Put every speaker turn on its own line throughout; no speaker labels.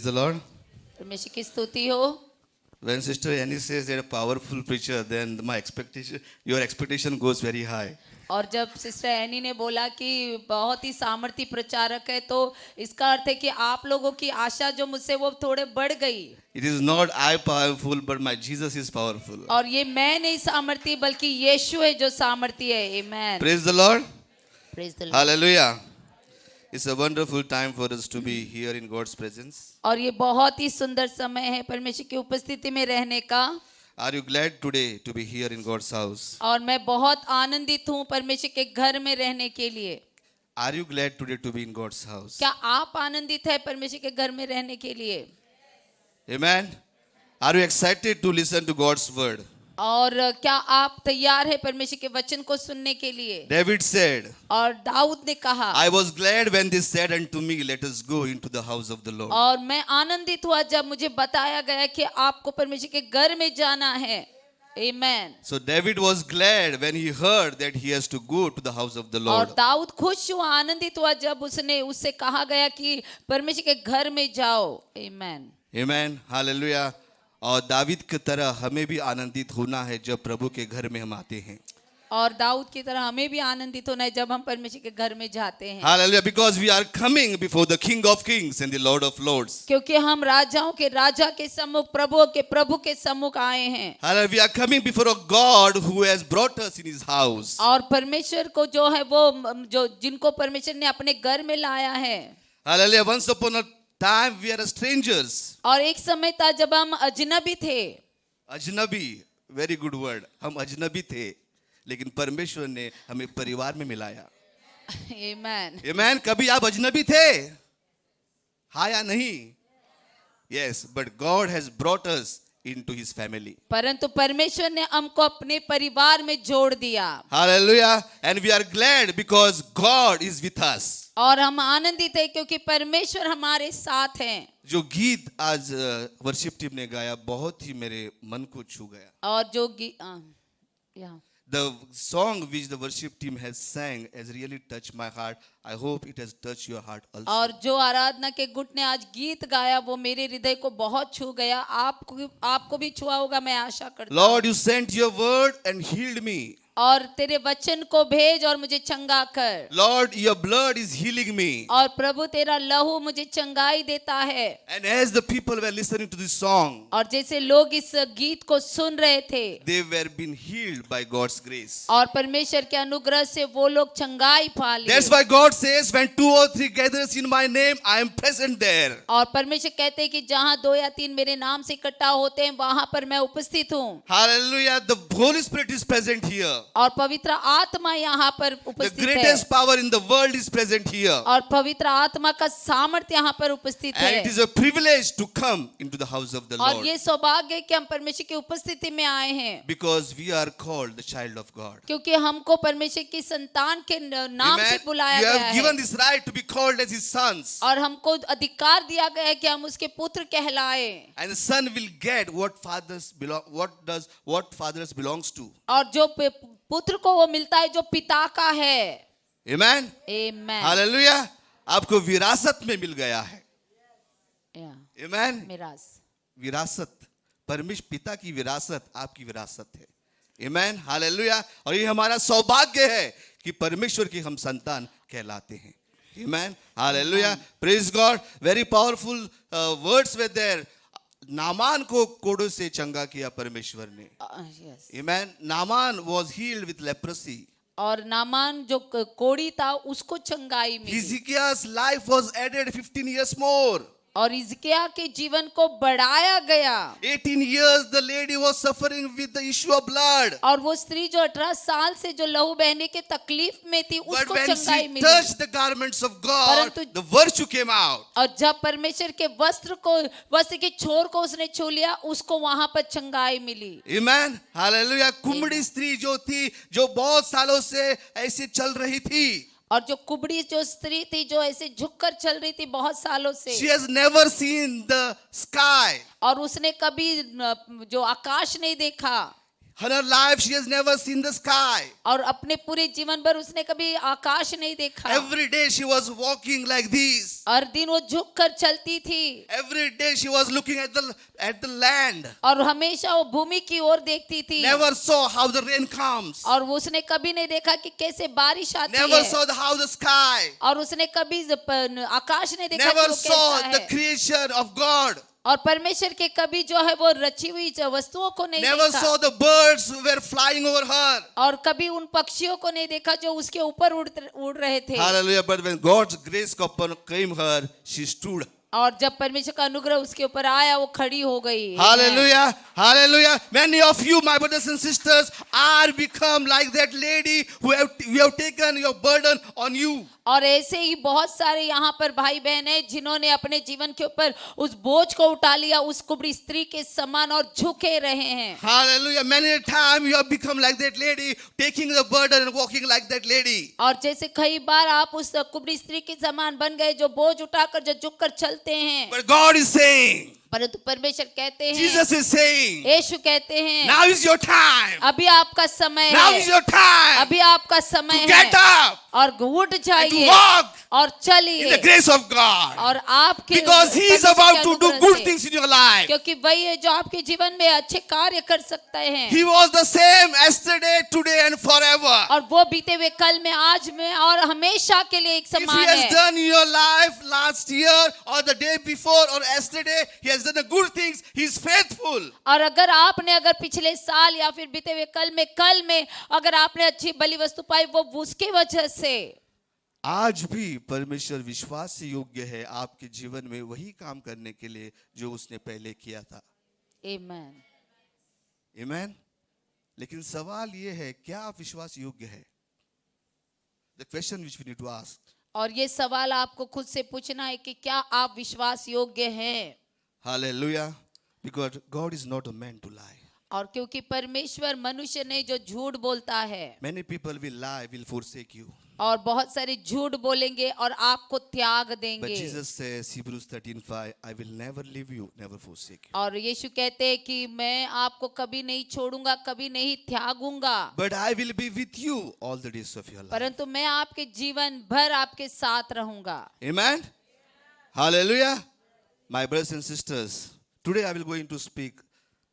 Praise the Lord.
परमेश्वर की स्तुति हो।
When Sister Annie says they're a powerful preacher, then your expectation goes very high.
और जब सिस्टर एनी ने बोला कि बहुत ही सामर्थी प्रचारक है, तो इसका अर्थ है कि आप लोगों की आशा जो मुझसे वो थोड़े बढ़ गई।
It is not I powerful, but my Jesus is powerful.
और ये मैं नहीं सामर्थी, बल्कि यीशु है जो सामर्थी है। Amen.
Praise the Lord.
Praise the Lord.
Hallelujah. It's a wonderful time for us to be here in God's presence.
और ये बहुत ही सुंदर समय है परमेश्वर की उपस्थिति में रहने का।
Are you glad today to be here in God's house?
और मैं बहुत आनंदित हूँ परमेश्वर के घर में रहने के लिए।
Are you glad today to be in God's house?
क्या आप आनंदित है परमेश्वर के घर में रहने के लिए?
Amen. Are you excited to listen to God's word?
और क्या आप तैयार है परमेश्वर के वचन को सुनने के लिए?
David said,
और दाऊद ने कहा,
I was glad when they said unto me, let us go into the house of the Lord.
और मैं आनंदित हुआ जब मुझे बताया गया कि आपको परमेश्वर के घर में जाना है। Amen.
So David was glad when he heard that he has to go to the house of the Lord.
और दाऊद खुश हुआ, आनंदित हुआ जब उससे कहा गया कि परमेश्वर के घर में जाओ। Amen.
Amen. Hallelujah. और दावीद की तरह हमें भी आनंदित होना है जब प्रभु के घर में हम आते हैं।
और दाऊद की तरह हमें भी आनंदित होना है जब हम परमेश्वर के घर में जाते हैं।
Hallelujah. Because we are coming before the King of Kings and the Lord of Lords.
क्योंकि हम राजाओं के राजा के सम्मुख, प्रभुओं के प्रभु के सम्मुख आए हैं।
Hallelujah. We are coming before a God who has brought us in His house.
और परमेश्वर को जो है वो जो जिनको परमेश्वर ने अपने घर में लाया है।
Hallelujah. Once upon a time we are strangers.
और एक समय था जब हम अजनबी थे।
अजनबी, very good word. हम अजनबी थे, लेकिन परमेश्वर ने हमें परिवार में मिलाया।
Amen.
Amen. कभी आप अजनबी थे? हाँ या नहीं? Yes, but God has brought us into His family.
परंतु परमेश्वर ने हमको अपने परिवार में जोड़ दिया।
Hallelujah. And we are glad because God is with us.
और हम आनंदित है क्योंकि परमेश्वर हमारे साथ हैं।
जो गीत आज वर्शिप टीम ने गाया बहुत ही मेरे मन को छू गया।
और जो
The song which the worship team has sang has really touched my heart. I hope it has touched your heart also.
और जो आराधना के गुट ने आज गीत गाया वो मेरे हृदय को बहुत छू गया। आपको भी छुआ होगा, मैं आशा करता हूँ।
Lord, you sent your word and healed me.
और तेरे वचन को भेज और मुझे चंगा कर।
Lord, your blood is healing me.
और प्रभु तेरा लहू मुझे चंगाई देता है।
And as the people were listening to this song,
और जैसे लोग इस गीत को सुन रहे थे,
they were being healed by God's grace.
और परमेश्वर के अनुग्रह से वो लोग चंगाई पा लिए।
That's why God says, when 2 or 3 gathers in my name, I am present there.
और परमेश्वर कहते हैं कि जहाँ 2 या 3 मेरे नाम से इकट्ठा होते हैं वहां पर मैं उपस्थित हूँ।
Hallelujah. The Holy Spirit is present here.
और पवित्र आत्मा यहाँ पर
The
उपस्थित है।
greatest power in the world is present here.
और पवित्र आत्मा का सामर्थ्य यहाँ पर उपस्थित
And
है।
it is a privilege to come into the house of the
और
Lord.
ये सौभाग्य है कि हम परमेश्वर की उपस्थिति में आए हैं।
Because we are called the child of God.
क्योंकि हमको परमेश्वर की संतान के नाम से
Amen.
बुलाया
You
गया
have
है।
given this right to be called as His sons.
और हमको अधिकार दिया गया है कि हम उसके पुत्र कहलाए।
And the son will get what fathers belongs to.
और जो पुत्र को वो मिलता है जो पिता का है।
Amen.
Amen.
Hallelujah. आपको विरासत में मिल गया है।
Yeah.
Amen.
मिरास।
विरासत, परमेश्वर पिता की विरासत आपकी विरासत है। Amen. Hallelujah. और ये हमारा सौभाग्य है कि परमेश्वर की हम संतान कहलाते हैं। Amen. Hallelujah. Praise God. Very powerful words were there. Naaman को कोड़ों से चंगा किया परमेश्वर ने।
Yes.
Amen. Naaman was healed with leprosy.
और नामान जो कोड़ी था उसको चंगाई मिली।
Hezekiah's life was added 15 years more.
और हिजकिय्याह के जीवन को बढ़ाया गया।
18 years the lady was suffering with the issue of blood.
और वो स्त्री जो 18 साल से जो लहू बहने के तकलीफ में थी
But
उसको
when
चंगाई
she
milli.
touched the garments of God,
परंतु-
the virtue came out.
और जब परमेश्वर के वस्त्र के छोर को उसने छू लिया, उसको वहां पर चंगाई मिली।
Amen. Hallelujah. कुमड़ी स्त्री जो थी, जो बहुत सालों से ऐसे चल रही थी,
और जो कुबड़ी जो स्त्री थी जो ऐसे झुककर चल रही थी बहुत सालों से,
she has never seen the sky.
और उसने कभी जो आकाश नहीं देखा,
In her life, she has never seen the sky.
और अपने पूरे जीवन भर उसने कभी आकाश नहीं देखा।
Every day she was walking like this.
हर दिन वो झुक कर चलती थी
Every day she was looking at the land.
और हमेशा वो भूमि की ओर देखती थी।
Never saw how the rain comes.
और वो उसने कभी नहीं देखा कि कैसे बारिश आती
Never
है।
saw how the sky.
और उसने कभी आकाश नहीं देखा कि
Never
वो
saw
कैसा
the
है।
creation of God.
और परमेश्वर के कभी जो है वो रची हुई वस्तुओं को नहीं
Never
देखा।
saw the birds who were flying over her.
और कभी उन पक्षियों को नहीं देखा जो उसके ऊपर उड़ रहे थे।
Hallelujah. But when God's grace came her, she stood.
और जब परमेश्वर का अनुग्रह उसके ऊपर आया वो खड़ी हो गई।
Hallelujah. Hallelujah. Many of you, my brothers and sisters, are become like that lady who have taken your burden on you.
और ऐसे ही बहुत सारे यहाँ पर भाई बहन हैं जिन्होंने अपने जीवन के ऊपर उस बोझ को उठा लिया, उस कुबड़ी स्त्री के समान, और झुके रहे हैं।
Hallelujah. Many a time you have become like that lady, taking the burden and walking like that lady.
और जैसे कई बार आप उस कुबड़ी स्त्री के समान बन गए जो बोझ उठाकर जो झुक कर चलते हैं।
But God is saying,
परंतु परमेश्वर कहते हैं,
Jesus is saying,
यीशु कहते हैं,
now is your time.
अभी आपका समय
Now
है,
is your time
अभी आपका समय
to get
है,
up
और उठ
and to
जाइए
walk
और
in
चलिए।
the grace of God.
और आपके
Because He is
परमेश्वर के
about to do
अनुग्रह
good
से,
things in your life.
क्योंकि वही है जो आपके जीवन में अच्छे कार्य कर सकते हैं।
He was the same yesterday, today and forever.
और वो बीते हुए कल में, आज में और हमेशा के लिए एक
If He
समान
has
है।
done in your life last year or the day before or yesterday, He has done the good things. He is faithful.
और अगर पिछले साल या फिर बीते हुए कल में अगर आपने अच्छी बलि वस्तु पाई, वो उसके वजह से।
आज भी परमेश्वर विश्वास से योग्य है आपके जीवन में वही काम करने के लिए जो उसने पहले किया था।
आमेन।
आमेन। लेकिन सवाल ये है, क्या आप विश्वास योग्य है? The question which we need to ask.
और ये सवाल आपको खुद से पूछना है कि क्या आप विश्वास योग्य हैं?
Hallelujah. Because God is not a man to lie.
और क्योंकि परमेश्वर मनुष्य नहीं जो झूठ बोलता है।
Many people will lie, will forsake you.
और बहुत सारे झूठ बोलेंगे और आपको त्याग
But
देंगे।
Jesus says, Hebrews 13:5, I will never leave you, never forsake you.
और यीशु कहते हैं कि मैं आपको कभी नहीं छोड़ूंगा, कभी नहीं त्यागूंगा,
But I will be with you all the days of your life.
परंतु मैं आपके जीवन भर आपके साथ रहूंगा।
Amen. Hallelujah. My brothers and sisters, today I will going to speak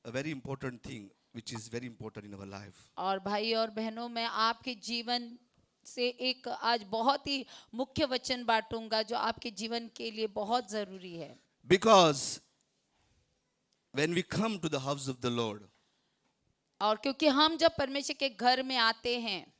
a very important thing which is very important in our life.
और भाई और बहनों, मैं आपके जीवन से एक आज बहुत ही मुख्य वचन बांटूंगा जो आपके जीवन के लिए बहुत जरूरी है।
Because when we come to the house of the Lord,
और क्योंकि हम जब परमेश्वर के घर में आते हैं,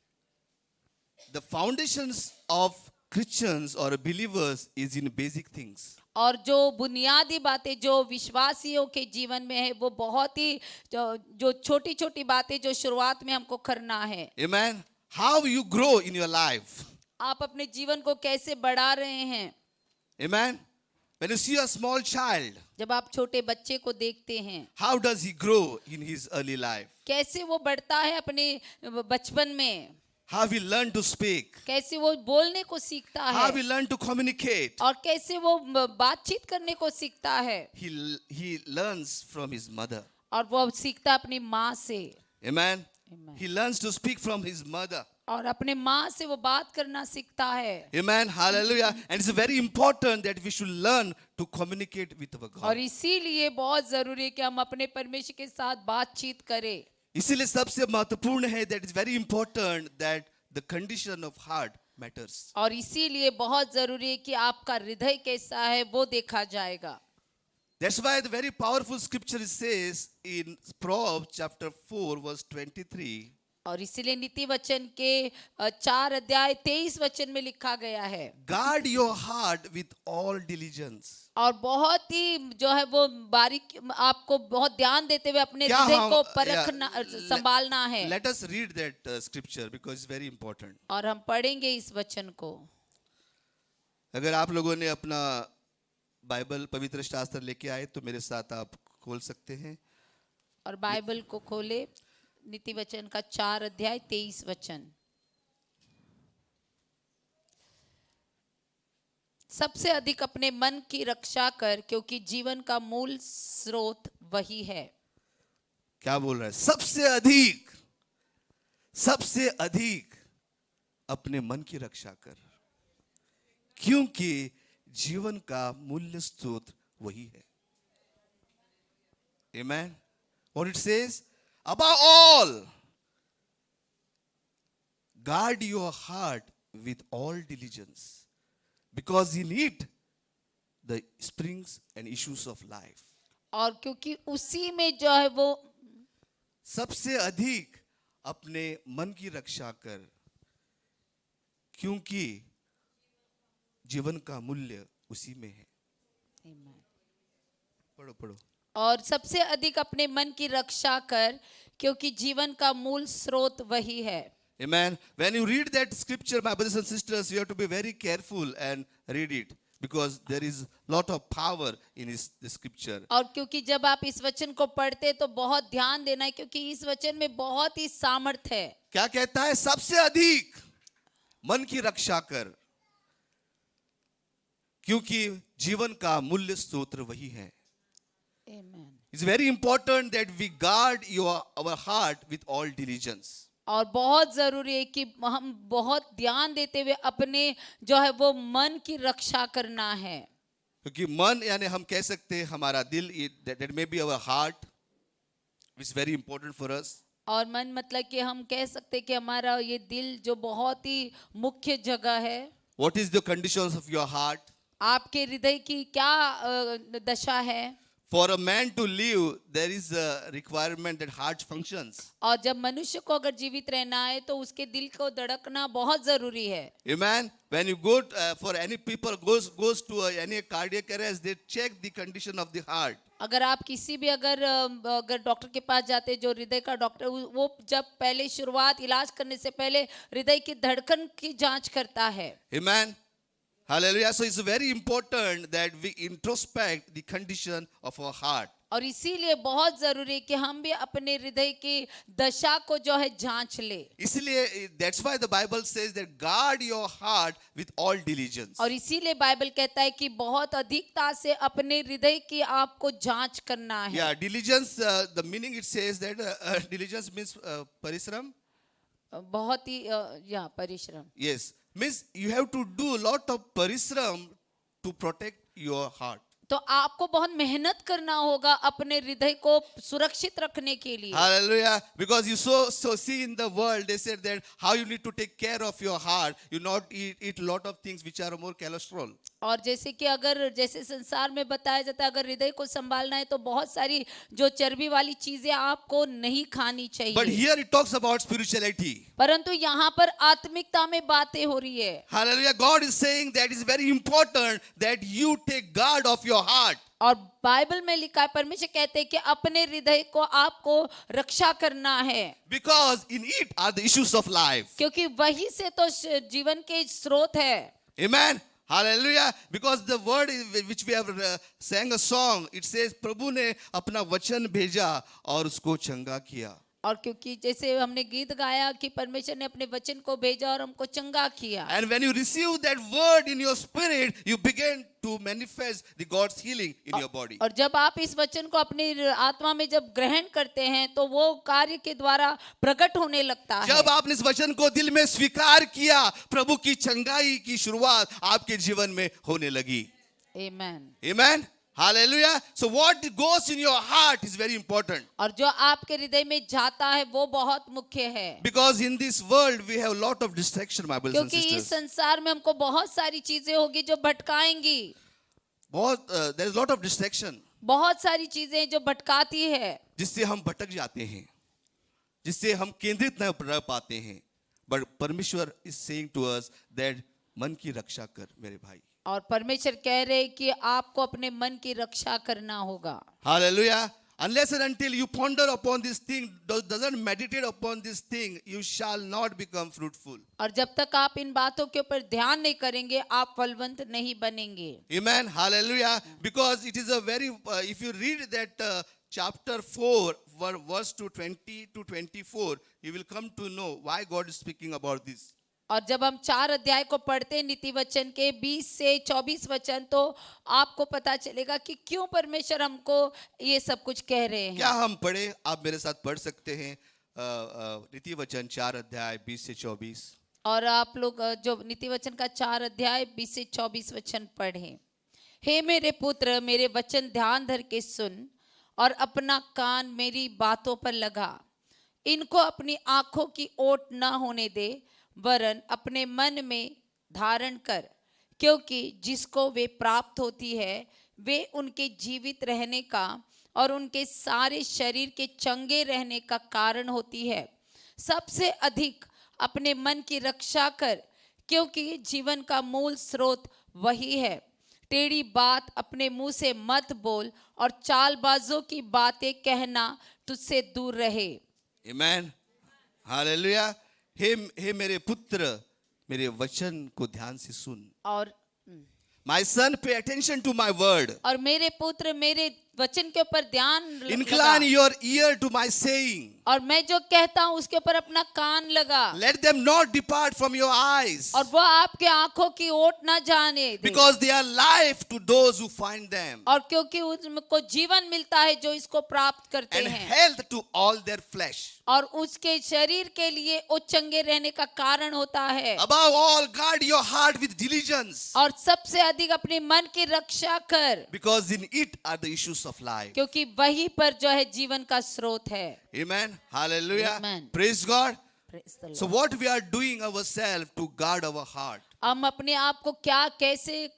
the foundations of Christians or believers is in basic things.
और जो बुनियादी बातें जो विश्वासियों के जीवन में है वो बहुत ही जो छोटी छोटी बातें जो शुरुआत में हमको करना है।
Amen. How you grow in your life.
आप अपने जीवन को कैसे बढ़ा रहे हैं?
Amen. When you see a small child,
जब आप छोटे बच्चे को देखते हैं,
how does he grow in his early life?
कैसे वो बढ़ता है अपने बचपन में,
How he learn to speak?
कैसे वो बोलने को सीखता
How
है
he learn to communicate?
और कैसे वो बातचीत करने को सीखता है।
He learns from his mother.
और वो सीखता अपनी माँ से।
Amen.
Amen.
He learns to speak from his mother.
और अपने माँ से वो बात करना सीखता है।
Amen. Hallelujah. And it's very important that we should learn to communicate with our
और
God.
इसीलिए बहुत जरूरी है कि हम अपने परमेश्वर के साथ बातचीत करें।
इसीलिए सबसे महत्वपूर्ण है that it's very important that the condition of heart matters.
और इसीलिए बहुत जरूरी है कि आपका हृदय कैसा है वो देखा जाएगा।
That's why the very powerful scripture says in Proverbs chapter 4 verse 23.
और इसीलिए नीति वचन के 4 अध्याय 23 वचन में लिखा गया है,
Guard your heart with all diligence.
और बहुत ही जो है वो बारीक आपको बहुत ध्यान देते हुए अपने
क्या
हृदय
हम-
को परखना संभालना है।
Let us read that scripture because it's very important.
और हम पढ़ेंगे इस वचन को।
अगर आप लोगों ने अपना बाइबल पवित्र शास्त्र लेके आए तो मेरे साथ आप खोल सकते हैं।
और बाइबल को खोले, नीति वचन का 4 अध्याय 23 वचन। सबसे अधिक अपने मन की रक्षा कर, क्योंकि जीवन का मूल स्रोत वही है।
क्या बोल रहा है? सबसे अधिक अपने मन की रक्षा कर, क्योंकि जीवन का मूल्य स्रोत वही है. Amen. What it says? Above all, guard your heart with all diligence, because in it the springs and issues of life.
और क्योंकि उसी में जो है वो
सबसे अधिक अपने मन की रक्षा कर, क्योंकि जीवन का मूल्य उसी में है. पढ़ो.
और सबसे अधिक अपने मन की रक्षा कर, क्योंकि जीवन का मूल स्रोत वही है.
Amen. When you read that scripture, my brothers and sisters, you have to be very careful and read it, because there is lot of power in this scripture.
और क्योंकि जब आप इस वचन को पढ़ते तो बहुत ध्यान देना है, क्योंकि इस वचन में बहुत ही सामर्थ है.
क्या कहता है? सबसे अधिक मन की रक्षा कर, क्योंकि जीवन का मूल्य स्रोत वही है.
Amen.
It's very important that we guard our heart with all diligence.
और बहुत जरूरी है कि हम बहुत ध्यान देते हुए अपने जो है वो मन की रक्षा करना है.
क्योंकि मन यानी हम कह सकते हैं हमारा दिल, that may be our heart, which is very important for us.
और मन मतलब कि हम कह सकते हैं कि हमारा ये दिल जो बहुत ही मुख्य जगह है.
What is the conditions of your heart?
आपके हृदय की क्या दशा है?
For a man to live, there is a requirement that heart functions.
और जब मनुष्य को अगर जीवित रहना है तो उसके दिल को धड़कना बहुत जरूरी है.
Amen. When you go for any people goes to any cardiac arrest, they check the condition of the heart.
अगर आप किसी भी अगर डॉक्टर के पास जाते, जो हृदय का डॉक्टर, वो जब पहले शुरुआत इलाज करने से पहले हृदय की धड़कन की जांच करता है.
Amen. Hallelujah. So it's very important that we introspect the condition of our heart.
और इसीलिए बहुत जरूरी है कि हम भी अपने हृदय की दशा को जो है जांच ले.
इसलिए that's why the Bible says that guard your heart with all diligence.
और इसीलिए बाइबल कहता है कि बहुत अधिकता से अपने हृदय की आपको जांच करना है.
Yeah, diligence, the meaning it says that diligence means parishram.
बहुत ही या परिश्रम.
Yes, means you have to do a lot of parishram to protect your heart.
तो आपको बहुत मेहनत करना होगा अपने हृदय को सुरक्षित रखने के लिए.
Hallelujah. Because you so see in the world, they said that how you need to take care of your heart. You not eat lot of things which are more cholesterol.
और जैसे कि अगर जैसे संसार में बताया जाता है, अगर हृदय को संभालना है तो बहुत सारी जो चर्बी वाली चीजें आपको नहीं खानी चाहिए.
But here it talks about spirituality.
परंतु यहाँ पर आत्मिकता में बातें हो रही है.
Hallelujah. God is saying that it's very important that you take guard of your heart.
और बाइबल में लिखा है, परमेश्वर कहते हैं कि अपने हृदय को आपको रक्षा करना है.
Because in it are the issues of life.
क्योंकि वही से तो जीवन के स्रोत है.
Amen. Hallelujah. Because the word which we have sang a song, it says प्रभु ने अपना वचन भेजा और उसको चंगा किया.
और क्योंकि जैसे हमने गीत गाया कि परमेश्वर ने अपने वचन को भेजा और हमको चंगा किया.
And when you receive that word in your spirit, you begin to manifest the God's healing in your body.
और जब आप इस वचन को अपनी आत्मा में जब ग्रहण करते हैं तो वो कार्य के द्वारा प्रकट होने लगता है.
जब आपने इस वचन को दिल में स्वीकार किया, प्रभु की चंगाई की शुरुआत आपके जीवन में होने लगी.
Amen.
Amen. Hallelujah. So what goes in your heart is very important.
और जो आपके हृदय में जाता है वो बहुत मुख्य है.
Because in this world we have a lot of distraction, my brothers and
क्योंकि इस
sisters.
संसार में हमको बहुत सारी चीजें होगी जो भटकाएंगी.
there is a lot of distraction.
बहुत सारी चीजें जो भटकाती है,
जिससे हम भटक जाते हैं, जिससे हम केंद्रित न रह पाते हैं. But परमेश्वर is saying to us that मन की रक्षा कर मेरे भाई.
और परमेश्वर कह रहे हैं कि आपको अपने मन की रक्षा करना होगा.
Hallelujah. Unless and until you ponder upon this thing, doesn't meditate upon this thing, you shall not become fruitful.
और जब तक आप इन बातों के ऊपर ध्यान नहीं करेंगे आप फलवंत नहीं बनेंगे.
Amen. Hallelujah. Because it is a very, if you read that chapter 4, verse to 20 to 24, you will come to know why God is speaking about this.
और जब हम 4 अध्याय को पढ़ते हैं नीति वचन के 20 से 24 वचन, तो आपको पता चलेगा कि क्यों परमेश्वर हमको ये सब कुछ कह रहे हैं।
क्या हम पढ़े? आप मेरे साथ पढ़ सकते हैं नीति वचन 4 अध्याय 20 से 24।
और आप लोग जो नीति वचन का 4 अध्याय 20 से 24 वचन पढ़ें। हे मेरे पुत्र, मेरे वचन ध्यान धर के सुन और अपना कान मेरी बातों पर लगा। इनको अपनी आंखों की ओट न होने दे, वरन अपने मन में धारण कर, क्योंकि जिसको वे प्राप्त होती है वे उनके जीवित रहने का और उनके सारे शरीर के चंगे रहने का कारण होती है। सबसे अधिक अपने मन की रक्षा कर, क्योंकि जीवन का मूल स्रोत वही है। टेढ़ी बात अपने मुंह से मत बोल और चालबाजों की बातें कहना तुझसे दूर रहे।
आमेन, हालेलुया। हे मेरे पुत्र, मेरे वचन को ध्यान से सुन।
और
My son, pay attention to my word.
और मेरे पुत्र, मेरे वचन के ऊपर ध्यान
Incline
लगा।
your ear to my saying.
और मैं जो कहता हूँ उसके ऊपर अपना कान लगा।
Let them not depart from your eyes,
और वो आपके आंखों की ओट ना जाने दे,
because they are life to those who find them,
और क्योंकि उनको जीवन मिलता है जो इसको प्राप्त करते
and
हैं,
health to all their flesh.
और उसके शरीर के लिए वो चंगे रहने का कारण होता है।
Above all, guard your heart with diligence,
और सबसे अधिक अपने मन की रक्षा कर,
because in it are the issues of life.
क्योंकि वही पर जो है जीवन का स्रोत है।
Amen. Hallelujah.
Amen.
Praise God.
Praise the
So
Lord।
what we are doing ourselves to guard our heart.
हम अपने आप को क्या कैसे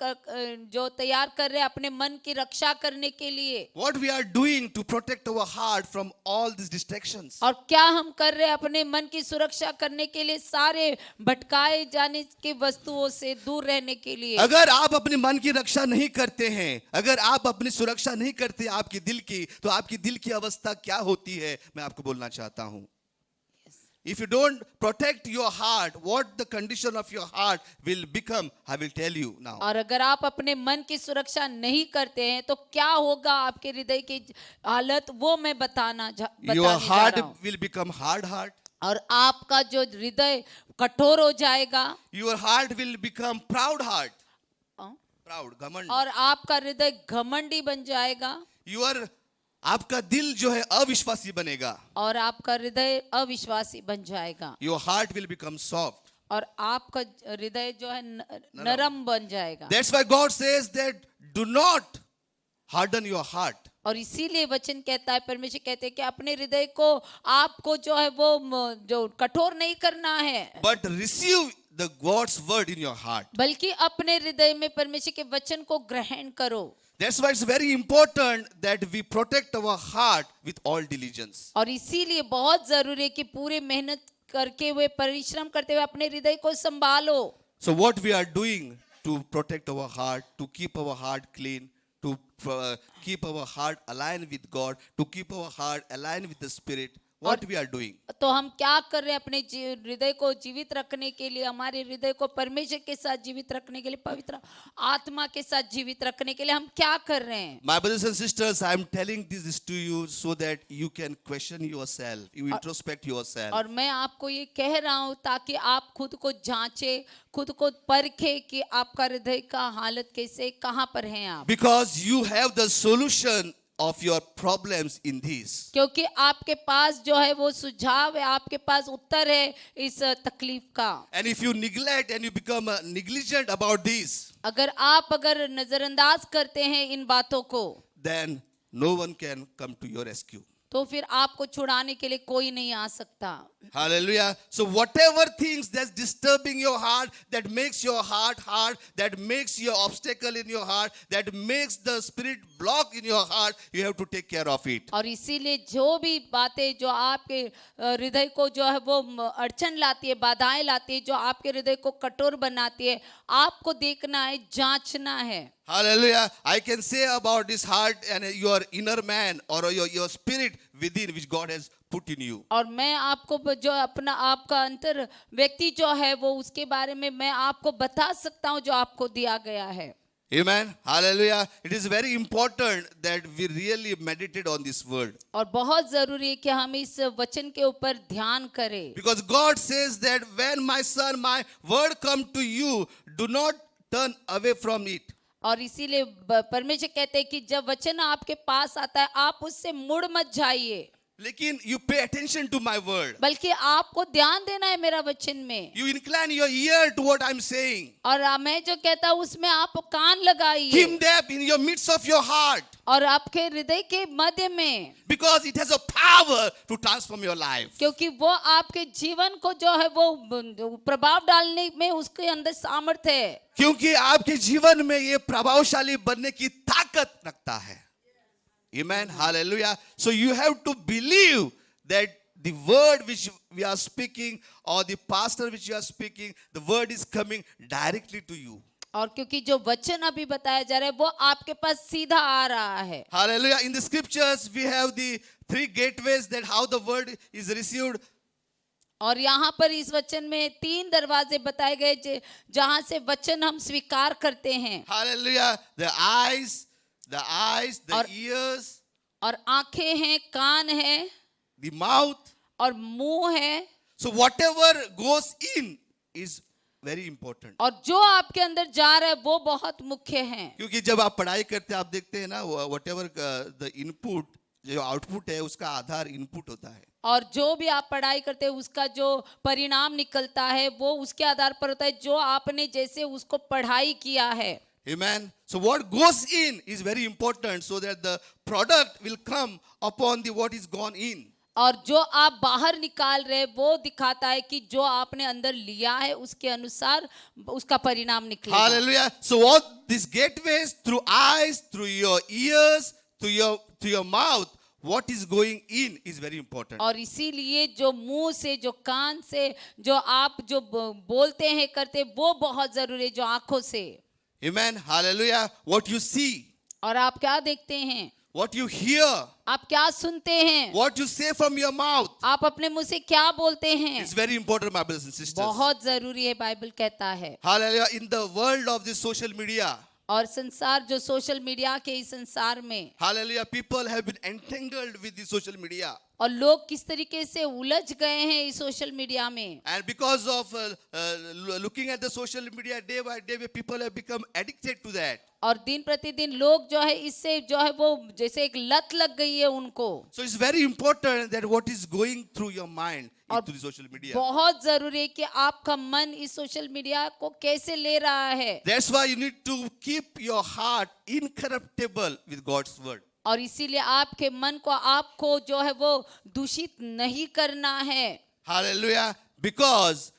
जो तैयार कर रहे हैं अपने मन की रक्षा करने के लिए,
What we are doing to protect our heart from all these distractions.
और क्या हम कर रहे हैं अपने मन की सुरक्षा करने के लिए सारे भटकाए जाने की वस्तुओं से दूर रहने के लिए।
अगर आप अपने मन की रक्षा नहीं करते हैं, अगर आप अपनी सुरक्षा नहीं करते आपके दिल की, तो आपकी दिल की अवस्था क्या होती है, मैं आपको बोलना चाहता हूं। If you don't protect your heart, what the condition of your heart will become, I will tell you now.
और अगर आप अपने मन की सुरक्षा नहीं करते हैं तो क्या होगा आपके हृदय की हालत, वो मैं
Your
बताने जा
heart
रहा हूँ।
will become hard heart.
और आपका जो हृदय कठोर हो जाएगा,
Your heart will become proud heart.
हाँ?
Proud, घमंड।
और आपका हृदय घमंडी बन जाएगा,
आपका दिल जो है अविश्वासी बनेगा।
और आपका हृदय अविश्वासी बन जाएगा,
Your heart will become soft.
और आपका हृदय जो है नरम बन जाएगा।
That's why God says that do not harden your heart.
और इसीलिए वचन कहता है, परमेश्वर कहते हैं कि अपने हृदय को आपको जो है वो जो कठोर नहीं करना है,
But receive the God's word in your heart.
बल्कि अपने हृदय में परमेश्वर के वचन को ग्रहण करो।
That's why it's very important that we protect our heart with all diligence.
और इसीलिए बहुत जरूरी है कि पूरे मेहनत करके हुए, परिश्रम करते हुए अपने हृदय को संभालो।
So what we are doing to protect our heart, to keep our heart clean, to keep our heart aligned with God, to keep our heart aligned with the Spirit, what we are doing?
तो हम क्या कर रहे हैं अपने हृदय को जीवित रखने के लिए, हमारे हृदय को परमेश्वर के साथ जीवित रखने के लिए, पवित्र आत्मा के साथ जीवित रखने के लिए हम क्या कर रहे हैं?
My brothers and sisters, I am telling this to you so that you can question yourself, you introspect yourself.
और मैं आपको ये कह रहा हूँ ताकि आप खुद को जांचे, खुद को परखे कि आपका हृदय का हालत कैसे, कहाँ पर हैं आप।
Because you have the solution of your problems in this.
क्योंकि आपके पास जो है वो सुझाव है, आपके पास उत्तर है इस तकलीफ का।
And if you neglect and you become negligent about this,
अगर नजरअंदाज करते हैं इन बातों को,
then no one can come to your rescue.
तो फिर आपको छुड़ाने के लिए कोई नहीं आ सकता।
Hallelujah. So whatever things that's disturbing your heart, that makes your heart hard, that makes your obstacle in your heart, that makes the spirit block in your heart, you have to take care of it.
और इसीलिए जो भी बातें जो आपके हृदय को जो है वो अड़चन लाती है, बाधाएं लाती है, जो आपके हृदय को कठोर बनाती है, आपको देखना है, जांचना है।
Hallelujah. I can say about this heart and your inner man or your spirit within which God has put in you.
और मैं आपको जो अपना आपका अंतर व्यक्ति जो है वो उसके बारे में मैं आपको बता सकता हूँ जो आपको दिया गया है।
Amen. Hallelujah. It is very important that we really meditate on this word.
और बहुत जरूरी है कि हम इस वचन के ऊपर ध्यान करें,
Because God says that when my son, my word come to you, do not turn away from it.
और इसीलिए परमेश्वर कहते हैं कि जब वचन आपके पास आता है आप उससे मुड़ मत जाइए,
लेकिन you pay attention to my word.
बल्कि आपको ध्यान देना है मेरा वचन में।
You incline your ear to what I'm saying.
और मैं जो कहता हूँ उसमें आप कान लगाइए,
Keep them in your midst of your heart.
और आपके हृदय के मध्य में,
Because it has a power to transform your life.
क्योंकि वो आपके जीवन को जो है वो प्रभाव डालने में उसके अंदर सामर्थ्य है।
क्योंकि आपके जीवन में ये प्रभावशाली बनने की ताकत रखता है। Amen. Hallelujah. So you have to believe that the word which we are speaking or the pastor which you are speaking, the word is coming directly to you.
और क्योंकि जो वचन अभी बताया जा रहा है वो आपके पास सीधा आ रहा है।
Hallelujah. In the scriptures we have the three gateways that how the word is received.
और यहाँ पर इस वचन में 3 दरवाजे बताए गए जहाँ से वचन हम स्वीकार करते हैं।
Hallelujah. The eyes, the
और-
ears,
और आंखें हैं, कान है,
the mouth.
और मुंह है,
So whatever goes in is very important.
और जो आपके अंदर जा रहा है वो बहुत मुख्य है।
क्योंकि जब आप पढ़ाई करते हैं आप देखते हैं ना whatever the input, जो आउटपुट है उसका आधार इनपुट होता है।
और जो भी आप पढ़ाई करते हैं उसका जो परिणाम निकलता है वो उसके आधार पर होता है जो आपने जैसे उसको पढ़ाई किया है।
Amen. So what goes in is very important so that the product will come upon the what is gone in.
और जो आप बाहर निकाल रहे वो दिखाता है कि जो आपने अंदर लिया है उसके अनुसार उसका परिणाम निकलेगा।
Hallelujah. So what these gateways through eyes, through your ears, through your mouth, what is going in is very important.
और इसीलिए जो मुंह से, जो कान से, जो आप जो बोलते हैं करते वो बहुत जरूरी है, जो आंखों से।
Amen. Hallelujah. What you see,
और आप क्या देखते हैं,
what you hear,
आप क्या सुनते हैं,
what you say from your mouth
आप अपने मुंह से क्या बोलते हैं,
is very important, my brothers and sisters.
बहुत जरूरी है, बाइबल कहता है।
Hallelujah. In the world of the social media,
और संसार जो सोशल मीडिया के इस संसार में,
hallelujah, people have been entangled with the social media.
और लोग किस तरीके से उलझ गए हैं इस सोशल मीडिया में।
And because of looking at the social media day by day, people have become addicted to that.
और दिन प्रतिदिन लोग जो है इससे जो है वो जैसे एक लत लग गई है उनको।
So it's very important that what is going through your mind
और
into the social media.
बहुत जरूरी है कि आपका मन इस सोशल मीडिया को कैसे ले रहा है।
That's why you need to keep your heart incorruptible with God's word.
और इसीलिए आपके मन को आपको जो है वो दूषित नहीं करना है।
Hallelujah. Because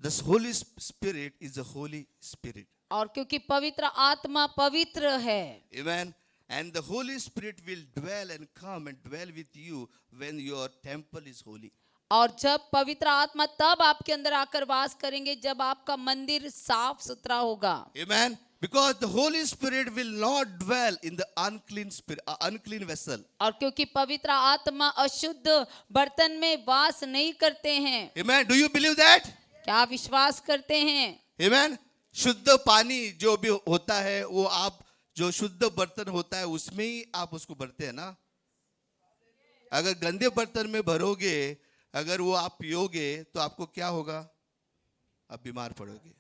the Holy Spirit is the Holy Spirit.
और क्योंकि पवित्र आत्मा पवित्र है।
Amen. And the Holy Spirit will dwell and come and dwell with you when your temple is holy.
और जब पवित्र आत्मा तब आपके अंदर आकर वास करेंगे जब आपका मंदिर साफ सुथरा होगा।
Amen. Because the Holy Spirit will not dwell in the unclean spirit, unclean vessel.
और क्योंकि पवित्र आत्मा अशुद्ध बर्तन में वास नहीं करते हैं।
Amen. Do you believe that?
क्या आप विश्वास करते हैं?
Amen. शुद्ध पानी जो भी होता है वो आप जो शुद्ध बर्तन होता है उसमें ही आप उसको भरते हैं ना। अगर गंदे बर्तन में भरोगे, अगर वो आप पियोगे तो आपको क्या होगा? आप बीमार पड़ोगे।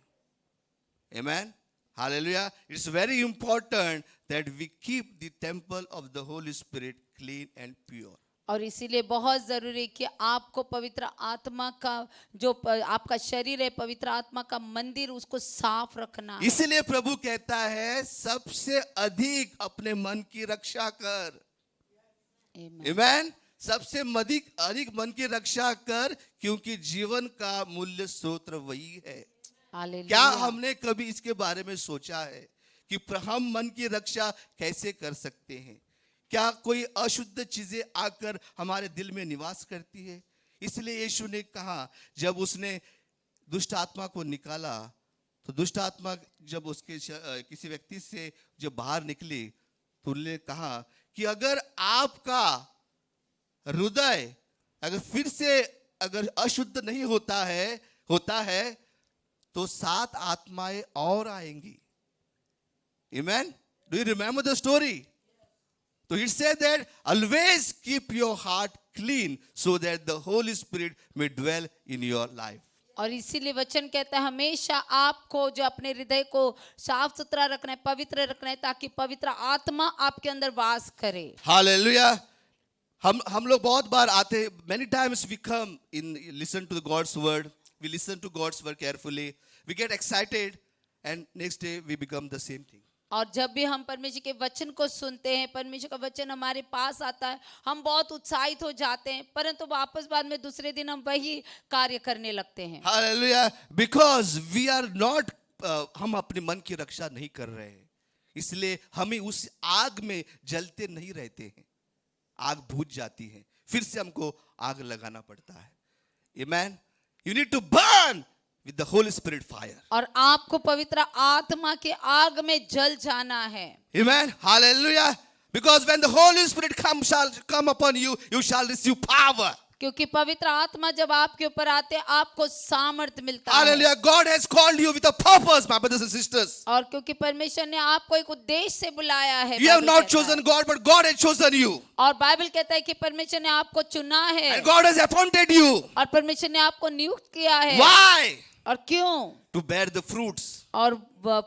Amen. Hallelujah. It's very important that we keep the temple of the Holy Spirit clean and pure.
और इसीलिए बहुत जरूरी है कि आपको पवित्र आत्मा का जो आपका शरीर है, पवित्र आत्मा का मंदिर, उसको साफ रखना है।
इसलिए प्रभु कहता है सबसे अधिक अपने मन की रक्षा कर।
Amen.
Amen. सबसे अधिक मन की रक्षा कर क्योंकि जीवन का मूल्य स्रोत वही है।
हालेलुया।
क्या हमने कभी इसके बारे में सोचा है कि हम मन की रक्षा कैसे कर सकते हैं? क्या कोई अशुद्ध चीजें आकर हमारे दिल में निवास करती है? इसलिए यीशु ने कहा, जब उसने दुष्ट आत्मा को निकाला तो दुष्ट आत्मा जब उसके किसी व्यक्ति से जब बाहर निकली तो उन्होंने कहा कि अगर आपका हृदय अगर फिर से अगर अशुद्ध नहीं होता है तो 7 आत्माएं और आएंगी। Amen. Do you remember the story? So it said that always keep your heart clean so that the Holy Spirit may dwell in your life.
और इसीलिए वचन कहता है हमेशा आपको जो अपने हृदय को साफ सुथरा रखना है, पवित्र रखना है, ताकि पवित्र आत्मा आपके अंदर वास करे.
Hallelujah. हम लोग बहुत बार आते हैं. Many times we come in listen to the God's word. We listen to God's word carefully. We get excited and next day we become the same thing.
और जब भी हम परमेश्वर के वचन को सुनते हैं, परमेश्वर का वचन हमारे पास आता है, हम बहुत उत्साहित हो जाते हैं, परंतु वापस बाद में दूसरे दिन हम वही कार्य करने लगते हैं.
Hallelujah. Because we are not हम अपने मन की रक्षा नहीं कर रहे हैं, इसलिए हमें उस आग में जलते नहीं रहते हैं. आग बुझ जाती है, फिर से हमको आग लगाना पड़ता है. Amen. You need to burn with the Holy Spirit fire.
और आपको पवित्र आत्मा के आग में जल जाना है.
Amen. Hallelujah. Because when the Holy Spirit shall come upon you, you shall receive power.
क्योंकि पवित्र आत्मा जब आपके ऊपर आते हैं आपको सामर्थ मिलता है.
Hallelujah. God has called you with a purpose, my brothers and sisters.
और क्योंकि परमेश्वर ने आपको एक उद्देश्य से बुलाया है.
You have
बाइबल
not
कहता है.
chosen God, but God has chosen you.
और बाइबल कहता है कि परमेश्वर ने आपको चुना है.
And God has appointed you.
और परमेश्वर ने आपको नियुक्त किया है.
Why?
और क्यों?
To bear the fruits.
और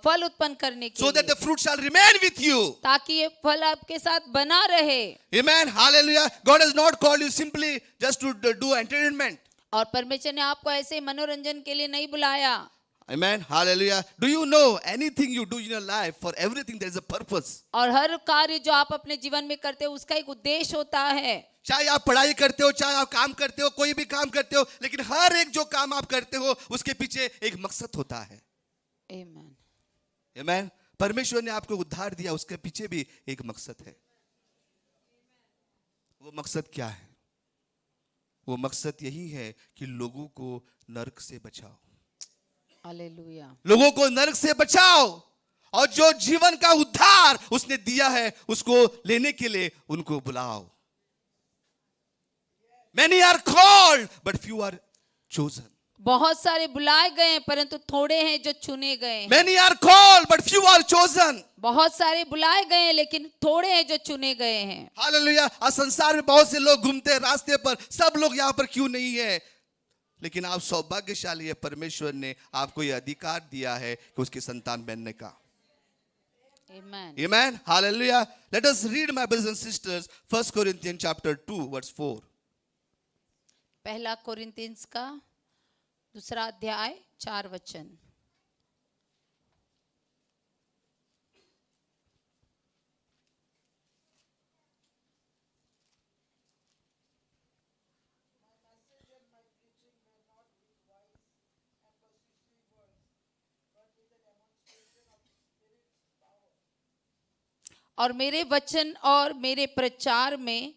फल उत्पन्न करने के
So that
लिए,
the fruit shall remain with you.
ताकि ये फल आपके साथ बना रहे.
Amen. Hallelujah. God has not called you simply just to do entertainment.
और परमेश्वर ने आपको ऐसे मनोरंजन के लिए नहीं बुलाया.
Amen. Hallelujah. Do you know anything you do in your life, for everything there is a purpose.
और हर कार्य जो आप अपने जीवन में करते हो उसका एक उद्देश्य होता है.
चाहे आप पढ़ाई करते हो, चाहे आप काम करते हो, कोई भी काम करते हो, लेकिन हर एक जो काम आप करते हो उसके पीछे एक मकसद होता है.
Amen.
Amen. परमेश्वर ने आपको उद्धार दिया, उसके पीछे भी एक मकसद है. वो मकसद क्या है? वो मकसद यही है कि लोगों को नरक से बचाओ.
हालेलुया.
लोगों को नरक से बचाओ, और जो जीवन का उद्धार उसने दिया है उसको लेने के लिए उनको बुलाओ. Many are called, but few are chosen.
बहुत सारे बुलाए गए हैं परंतु थोड़े हैं जो चुने गए हैं.
Many are called, but few are chosen.
बहुत सारे बुलाए गए हैं लेकिन थोड़े हैं जो चुने गए हैं.
हालेलुया. आज संसार में बहुत से लोग घूमते हैं रास्ते पर, सब लोग यहाँ पर क्यों नहीं है? लेकिन आप सौभाग्यशाली है, परमेश्वर ने आपको यह अधिकार दिया है कि उसकी संतान बनने का.
Amen.
Amen. Hallelujah. Let us read, my brothers and sisters, 1 Corinthians chapter 2 verse 4.
पहला कोरिन्थियंस का 2 अध्याय 4 वचन. और मेरे वचन और मेरे प्रचार में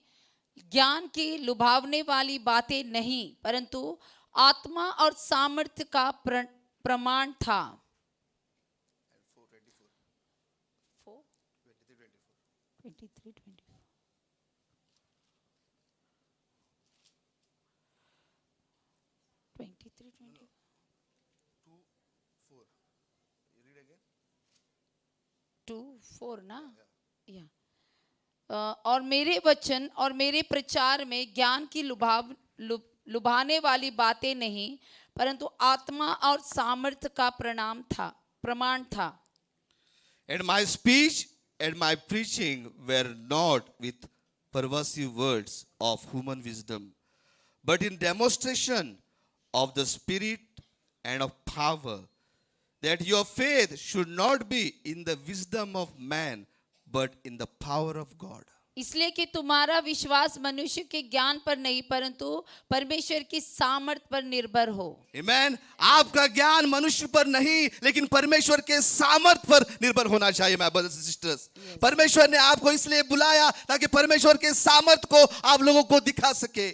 ज्ञान की लुभावने वाली बातें नहीं परंतु आत्मा और सामर्थ्य का प्रमाण था. 2:4 ना या. और मेरे वचन और मेरे प्रचार में ज्ञान की लुभाने वाली बातें नहीं परंतु आत्मा और सामर्थ्य का प्रमाण था.
And my speech and my preaching were not with persuasive words of human wisdom, but in demonstration of the Spirit and of power, that your faith should not be in the wisdom of man, but in the power of God.
इसलिए कि तुम्हारा विश्वास मनुष्य के ज्ञान पर नहीं परंतु परमेश्वर की सामर्थ पर निर्भर हो.
Amen. आपका ज्ञान मनुष्य पर नहीं लेकिन परमेश्वर के सामर्थ पर निर्भर होना चाहिए, my brothers and sisters. परमेश्वर ने आपको इसलिए बुलाया ताकि परमेश्वर के सामर्थ को आप लोगों को दिखा सके.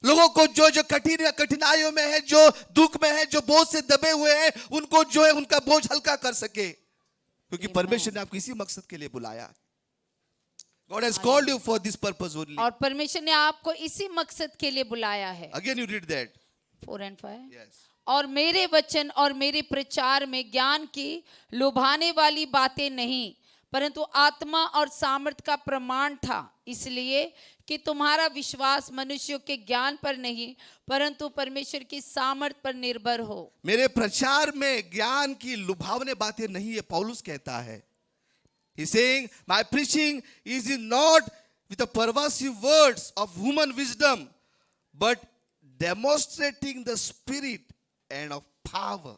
लोगों को जो कठिनाइयों में है, जो दुख में है, जो बोझ से दबे हुए हैं, उनको जो है उनका बोझ हल्का कर सके, क्योंकि परमेश्वर ने आपको इसी मकसद के लिए बुलाया. God has called you for this purpose only.
और परमेश्वर ने आपको इसी मकसद के लिए बुलाया है.
Again you read that.
4 and 5.
Yes.
और मेरे वचन और मेरे प्रचार में ज्ञान की लुभाने वाली बातें नहीं परंतु आत्मा और सामर्थ का प्रमाण था, इसलिए कि तुम्हारा विश्वास मनुष्यों के ज्ञान पर नहीं परंतु परमेश्वर की सामर्थ पर निर्भर हो।
मेरे प्रचार में ज्ञान की लुभावने बातें नहीं है, पौलुस कहता है। He's saying, my preaching is not with the persuasive words of human wisdom, but demonstrating the spirit and of power.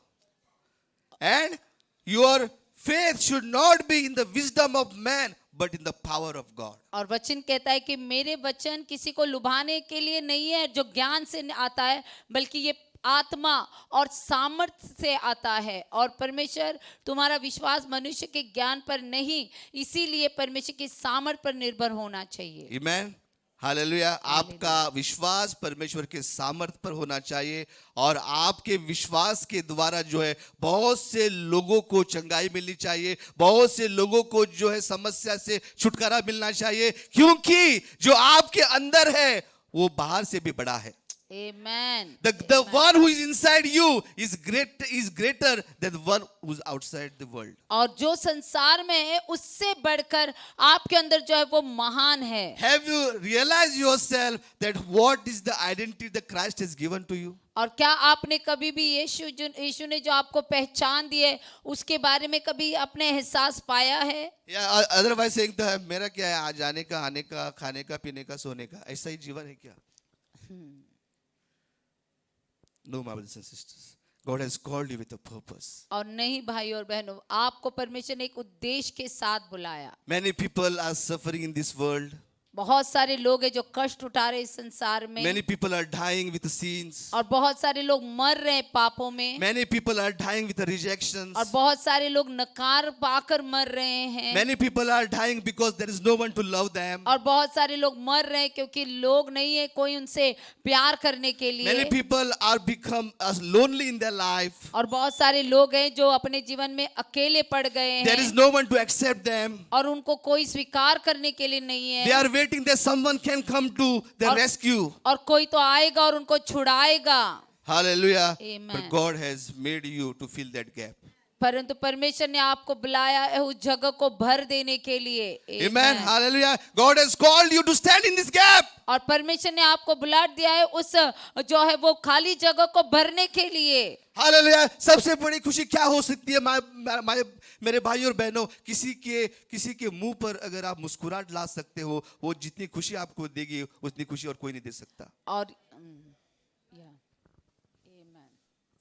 And your faith should not be in the wisdom of man, but in the power of God.
और वचन कहता है कि मेरे वचन किसी को लुभाने के लिए नहीं है जो ज्ञान से आता है, बल्कि ये आत्मा और सामर्थ्य से आता है। और परमेश्वर तुम्हारा विश्वास मनुष्य के ज्ञान पर नहीं, इसीलिए परमेश्वर की सामर्थ्य पर निर्भर होना चाहिए।
Amen. हालेलुया। आपका विश्वास परमेश्वर के सामर्थ्य पर होना चाहिए और आपके विश्वास के द्वारा जो है बहुत से लोगों को चंगाई मिलनी चाहिए, बहुत से लोगों को जो है समस्या से छुटकारा मिलना चाहिए, क्योंकि जो आपके अंदर है वो बाहर से भी बड़ा है।
Amen.
The one who is inside you is greater than the one who is outside the world.
और जो संसार में है उससे बढ़कर आपके अंदर जो है वो महान है।
Have you realized yourself that what is the identity that Christ has given to you?
और क्या आपने कभी भी यीशु ने जो आपको पहचान दी है उसके बारे में कभी अपने एहसास पाया है?
या अदरवाइज एक तो है मेरा क्या है, आज आने का, आने का, खाने का, पीने का, सोने का, ऐसा ही जीवन है क्या? No, my brothers and sisters. God has called you with a purpose.
और नहीं भाई और बहनों, आपको परमेश्वर ने एक उद्देश्य के साथ बुलाया।
Many people are suffering in this world.
बहुत सारे लोग हैं जो कष्ट उठा रहे इस संसार में।
Many people are dying with sins.
और बहुत सारे लोग मर रहे हैं पापों में।
Many people are dying with rejections.
और बहुत सारे लोग नकार पाकर मर रहे हैं।
Many people are dying because there is no one to love them.
और बहुत सारे लोग मर रहे हैं क्योंकि लोग नहीं है कोई उनसे प्यार करने के लिए।
Many people are become as lonely in their life.
और बहुत सारे लोग हैं जो अपने जीवन में अकेले पड़ गए हैं।
There is no one to accept them.
और उनको कोई स्वीकार करने के लिए नहीं है।
They are waiting that someone can come to their rescue.
और कोई तो आएगा और उनको छुड़ाएगा।
Hallelujah.
Amen.
But God has made you to fill that gap.
परंतु परमेश्वर ने आपको बुलाया है उस जगह को भर देने के लिए।
Amen. Hallelujah. God has called you to stand in this gap.
और परमेश्वर ने आपको बुला दिया है उस जो है वो खाली जगह को भरने के लिए।
हालेलुया। सबसे बड़ी खुशी क्या हो सकती है मेरे भाई और बहनों? किसी के मुंह पर अगर आप मुस्कुराहट ला सकते हो, वो जितनी खुशी आपको देगी उतनी खुशी और कोई नहीं दे सकता।
और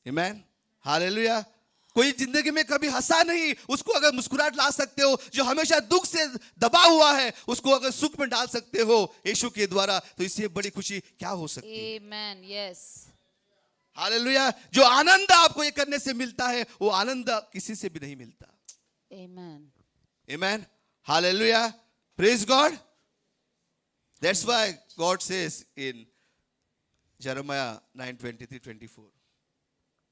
आमीन। हालेलुया। कोई जिंदगी में कभी हंसा नहीं, उसको अगर मुस्कुराहट ला सकते हो, जो हमेशा दुख से दबा हुआ है उसको अगर सुख में डाल सकते हो यीशु के द्वारा, तो इससे बड़ी खुशी क्या हो सकती है?
आमीन। यस।
हालेलुया। जो आनंद आपको ये करने से मिलता है वो आनंद किसी से भी नहीं मिलता।
आमीन।
Amen. Hallelujah. Praise God. That's why God says in Jeremiah 9:23-24.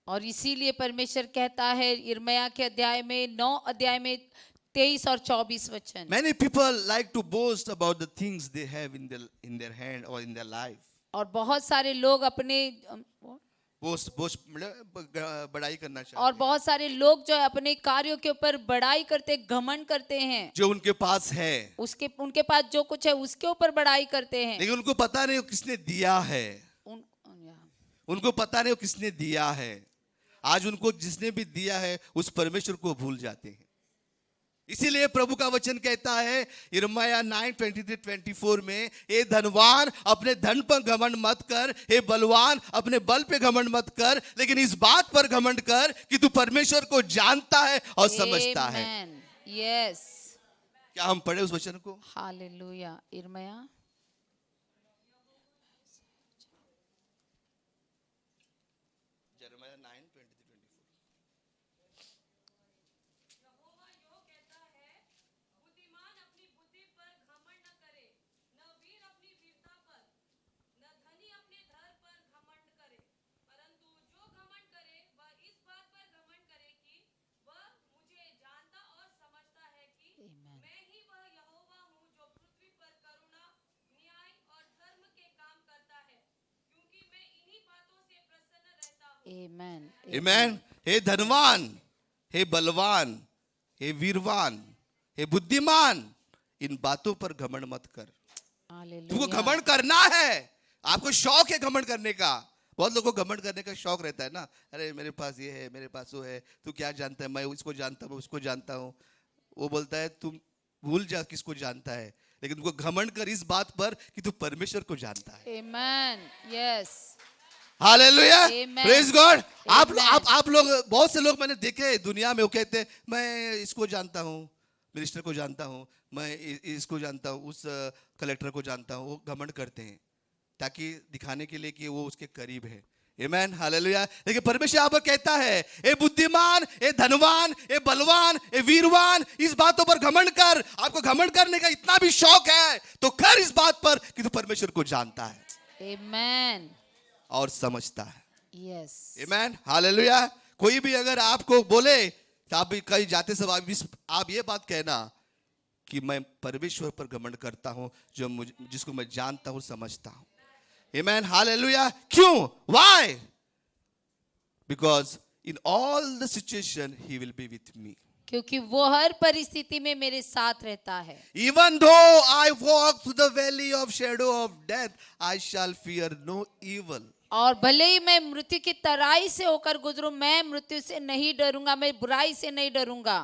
और इसीलिए परमेश्वर कहता है यिर्मयाह के अध्याय में 9 अध्याय में 23 और 24 वचन।
Many people like to boast about the things they have in their hand or in their life.
और बहुत सारे लोग अपने
बोस्ट मतलब बड़ाई करना चाहते
और
हैं।
बहुत सारे लोग जो है अपने कार्यों के ऊपर बड़ाई करते, घमंड करते हैं।
जो उनके पास है,
उनके पास जो कुछ है उसके ऊपर बड़ाई करते हैं।
लेकिन उनको पता नहीं वो किसने दिया है। उनको पता नहीं वो किसने दिया है। आज उनको जिसने भी दिया है उस परमेश्वर को भूल जाते हैं। इसीलिए प्रभु का वचन कहता है यिर्मयाह 9:23-24 में, हे धनवान अपने धन पर घमंड मत कर, हे बलवान अपने बल पे घमंड मत कर, लेकिन इस बात पर घमंड कर कि तू परमेश्वर को जानता है और समझता है।
यस।
क्या हम पढ़े उस वचन को?
हालेलुया। यिर्मयाह आमीन।
आमीन। हे धनवान, हे बलवान, हे वीरवान, हे बुद्धिमान, इन बातों पर घमंड मत कर। तुमको
हालेलुया।
घमंड करना है, आपको शौक है घमंड करने का। बहुत लोगों को घमंड करने का शौक रहता है ना, अरे मेरे पास ये है, मेरे पास वो है, तू क्या जानता है, मैं इसको जानता हूँ, उसको जानता हूँ। वो बोलता है तुम भूल जा किसको जानता है, लेकिन तुमको घमंड कर इस बात पर कि तू परमेश्वर को जानता है।
Amen. Yes.
Hallelujah,
Amen.
Praise God.
Amen.
आप लोग, बहुत से लोग मैंने देखे हैं दुनिया में, वो कहते हैं मैं इसको जानता हूँ, मिनिस्टर को जानता हूँ, मैं इसको जानता हूँ, उस कलेक्टर को जानता हूँ। वो घमंड करते हैं ताकि दिखाने के लिए कि वो उसके करीब है। आमेन, हालेलुया। लेकिन परमेश्वर आप कहता है, ए बुद्धिमान, ए धनवान, ए बलवान, ए वीरवान, इस बातों पर घमंड कर। आपको घमंड करने का इतना भी शौक है तो कर इस बात पर कि तू परमेश्वर को जानता है
आमेन।
और समझता है।
यस।
आमेन, हालेलुया। कोई भी अगर आपको बोले तो आप भी कहीं जाते सब आप ये बात कहना कि मैं परमेश्वर पर घमंड करता हूं, जिसको मैं जानता हूं, समझता हूं। आमेन, हालेलुया। क्यों? Why? Because in all the situation he will be with me.
क्योंकि वो हर परिस्थिति में मेरे साथ रहता है।
Even though I walk through the valley of shadow of death, I shall fear no evil.
और भले ही मैं मृत्यु की तराई से होकर गुजरूं, मैं मृत्यु से नहीं डरूंगा, मैं बुराई से नहीं डरूंगा।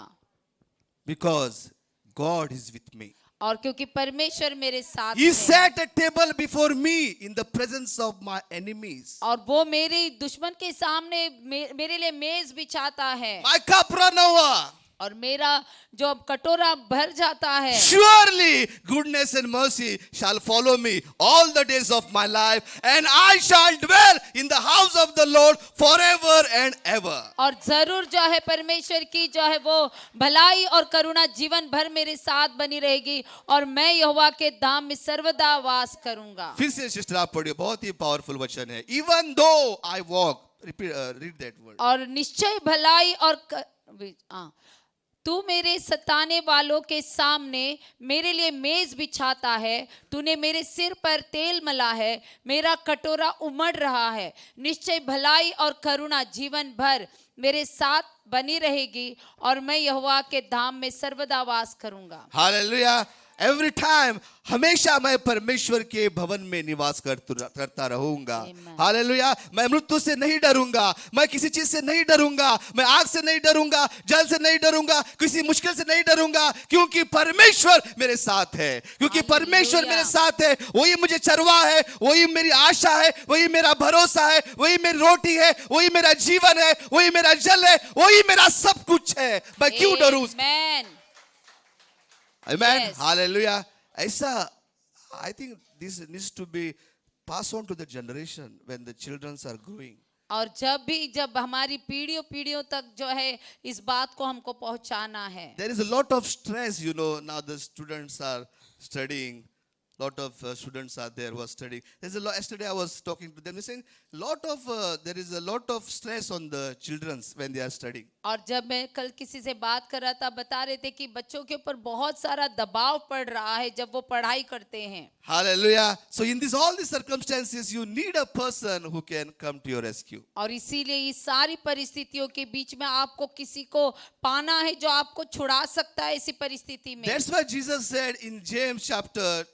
Because God is with me.
और क्योंकि परमेश्वर मेरे साथ
He
है।
set a table before me in the presence of my enemies.
और वो मेरे दुश्मन के सामने मेरे लिए मेज बिछाता है।
My cup run over.
और मेरा जो कटोरा भर जाता है।
Surely goodness and mercy shall follow me all the days of my life, and I shall dwell in the house of the Lord forever and ever.
और जरूर जो है परमेश्वर की जो है वो भलाई और करुणा जीवन भर मेरे साथ बनी रहेगी, और मैं यहोवा के धाम में सर्वदा वास करूंगा।
फिर से सिस्टर आप पढ़िए, बहुत ही पावरफुल वचन है। Even though I walk, read that word.
और निश्चय भलाई और तू मेरे सताने वालों के सामने मेरे लिए मेज बिछाता है, तूने मेरे सिर पर तेल मला है, मेरा कटोरा उमड़ रहा है। निश्चय भलाई और करुणा जीवन भर मेरे साथ बनी रहेगी, और मैं यहोवा के धाम में सर्वदा वास करूंगा।
हालेलुया। एवरी टाइम, हमेशा मैं परमेश्वर के भवन में निवास करता रहूंगा। हालेलुया। मैं मृत्यु से नहीं डरूंगा, मैं किसी चीज से नहीं डरूंगा, मैं आग से नहीं डरूंगा, जल से नहीं डरूंगा, किसी मुश्किल से नहीं डरूंगा, क्योंकि परमेश्वर मेरे साथ है। क्योंकि परमेश्वर मेरे साथ है, वही मुझे चरवा है, वही मेरी आशा है, वही मेरा भरोसा है, वही मेरी रोटी है, वही मेरा जीवन है, वही मेरा जल है, वही मेरा सब कुछ है। मैं क्यों डरूं? Amen.
Yes.
Hallelujah. ऐसा, I think this needs to be passed on to the generation when the children are growing.
और जब हमारी पीढ़ियों तक जो है इस बात को हमको पहुंचाना है।
There is a lot of stress, now the students are studying. Lot of students are there who are studying. Yesterday I was talking to them, saying there is a lot of stress on the children when they are studying.
और जब मैं कल किसी से बात कर रहा था, बता रहे थे कि बच्चों के ऊपर बहुत सारा दबाव पड़ रहा है जब वो पढ़ाई करते हैं।
Hallelujah. So in all these circumstances, you need a person who can come to your rescue.
और इसीलिए इस सारी परिस्थितियों के बीच में आपको किसी को पाना है जो आपको छुड़ा सकता है इसी परिस्थिति में।
That's why Jesus said in James chapter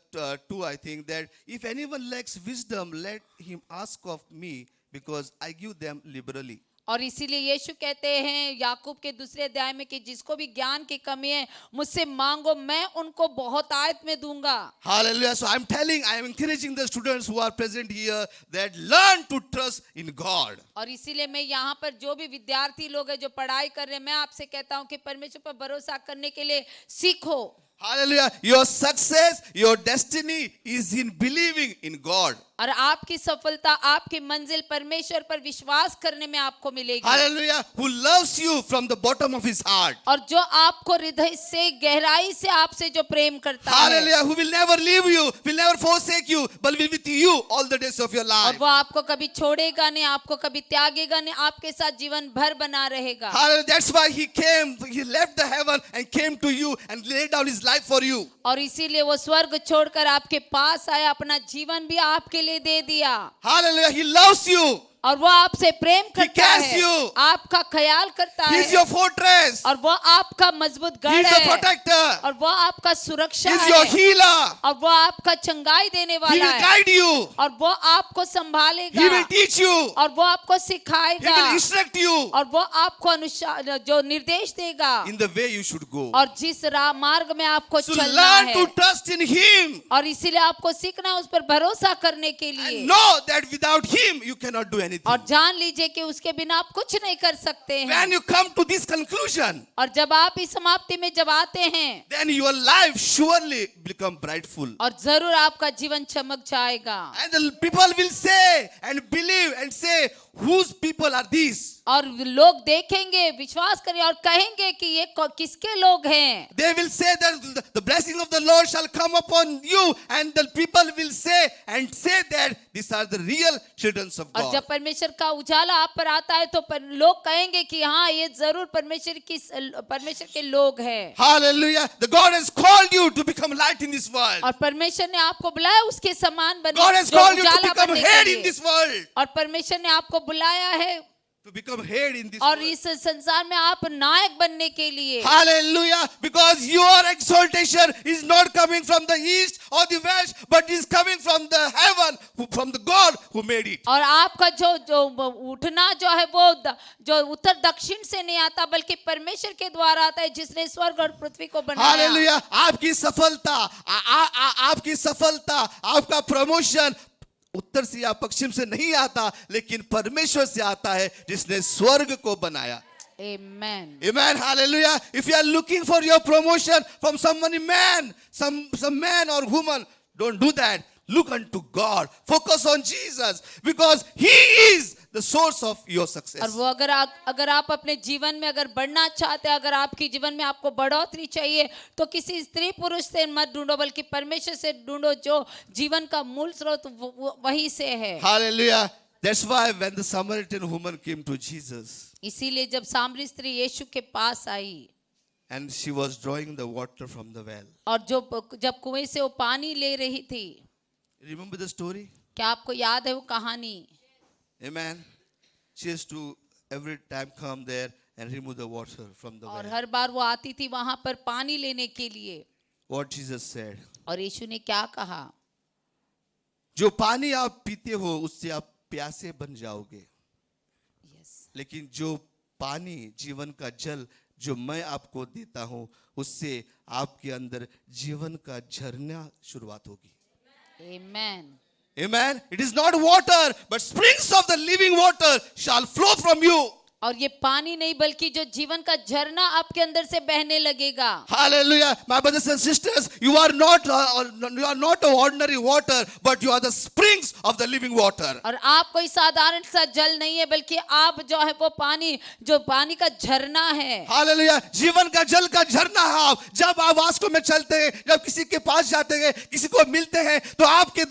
2, I think, that if anyone lacks wisdom, let him ask of me, because I give them liberally.
और इसीलिए यीशु कहते हैं याकूब के दूसरे अध्याय में कि जिसको भी ज्ञान की कमी है मुझसे मांगो, मैं उनको बहुत आयत में दूंगा।
Hallelujah. So I am encouraging the students who are present here that learn to trust in God.
और इसीलिए मैं यहाँ पर जो भी विद्यार्थी लोग हैं जो पढ़ाई कर रहे हैं, मैं आपसे कहता हूँ कि परमेश्वर पर भरोसा करने के लिए सीखो।
Hallelujah. Your success, your destiny is in believing in God.
और आपकी सफलता, आपकी मंजिल परमेश्वर पर विश्वास करने में आपको मिलेगी।
Hallelujah. Who loves you from the bottom of his heart.
और जो आपको हृदय से गहराई से आपसे जो प्रेम करता है।
Hallelujah. Who will never leave you, will never forsake you, but will be with you all the days of your
और
life.
वो आपको कभी छोड़ेगा नहीं, आपको कभी त्यागेगा नहीं, आपके साथ जीवन भर बना रहेगा।
Hallelujah. That's why he left the heaven and came to you and laid down his life for you.
और इसीलिए वो स्वर्ग छोड़कर आपके पास आया, अपना जीवन भी आपके लिए दे दिया।
Hallelujah. He loves you.
और वो आपसे प्रेम करता
cares
है,
you.
आपका ख्याल करता
He is
है,
your fortress.
और वो आपका मजबूत
He
गढ़
is the
है,
protector.
और वो आपका सुरक्षा
He is your
है,
healer.
और वो आपका चंगाई देने
He
वाला
will
है,
guide you.
और वो आपको
He
संभालेगा,
will teach you.
और वो आपको
He
सिखाएगा,
will instruct you
और वो आपको अनुसार जो निर्देश देगा,
in the way you should go.
और जिस राह मार्ग में आपको
So
चलना
learn
है,
to trust in Him
और इसीलिए आपको सीखना है उस पर भरोसा करने के लिए,
and know that without Him you cannot do anything.
और जान लीजिए कि उसके बिना आप कुछ नहीं कर सकते हैं।
When you come to this conclusion,
और जब आप इस समाप्ति में जब आते हैं,
then your life surely become brightful.
और जरूर आपका जीवन चमक जाएगा,
And the people will say and believe and say, whose people are these?
और लोग देखेंगे, विश्वास करेंगे और कहेंगे कि ये किसके लोग हैं।
They will say that the blessing of the Lord shall come upon you, and the people will say that these are the real children of
और
God.
जब परमेश्वर का उजाला आप पर आता है तो लोग कहेंगे कि हाँ, ये जरूर परमेश्वर के लोग हैं।
Hallelujah. The God has called you to become light in this world.
और परमेश्वर ने आपको बुलाया उसके समान बनने,
God has
जो
called you to
Ujala
become
बनने
head
के
in
लिए।
this world.
और परमेश्वर ने आपको बुलाया है,
To become head in this
और
world.
इस संसार में आप नायक बनने के लिए।
Hallelujah. Because your exaltation is not coming from the east or the west, but is coming from the heaven, from the God who made it.
और आपका जो उठना जो है वो जो उत्तर दक्षिण से नहीं आता, बल्कि परमेश्वर के द्वारा आता है, जिसने स्वर्ग और पृथ्वी को बनाया।
Hallelujah. आपकी सफलता, आपका प्रमोशन उत्तर से या पश्चिम से नहीं आता, लेकिन परमेश्वर से आता है जिसने स्वर्ग को बनाया।
Amen.
Amen. Hallelujah. If you are looking for your promotion from some man, some man or woman, don't do that. Look unto God. Focus on Jesus, because He is the source of your success.
और वो अगर आप अपने जीवन में अगर बढ़ना चाहते हैं, अगर आपके जीवन में आपको बढ़ोतरी चाहिए, तो किसी स्त्री पुरुष से मत ढूंढो, बल्कि परमेश्वर से ढूंढो, जो जीवन का मूल स्रोत वही से है।
Hallelujah. That's why when the Samaritan woman came to Jesus,
इसीलिए जब सामरी स्त्री यीशु के पास आई,
and she was drawing the water from the well.
और जब कुएं से वो पानी ले रही थी,
Remember the story?
क्या आपको याद है वो कहानी?
Amen. She used to every time come there and remove the water from the
और
well.
हर बार वो आती थी वहां पर पानी लेने के लिए,
What Jesus said.
और यीशु ने क्या कहा?
जो पानी आप पीते हो उससे आप प्यासे बन जाओगे, लेकिन जो पानी जीवन का जल जो मैं आपको देता हूं, उससे आपके अंदर जीवन का झरना शुरुआत होगी।
Amen.
Amen. It is not water, but springs of the living water shall flow from you.
और ये पानी नहीं, बल्कि जो जीवन का झरना आपके अंदर से बहने लगेगा।
Hallelujah. My brothers and sisters, you are not ordinary water, but you are the springs of the living water.
और आप कोई साधारण सा जल नहीं है, बल्कि आप जो है वो पानी, जो पानी का झरना है।
Hallelujah. जीवन का जल का झरना है आप। जब आप वास्को में चलते हैं, जब किसी के पास जाते हैं, किसी को मिलते हैं, तो आपके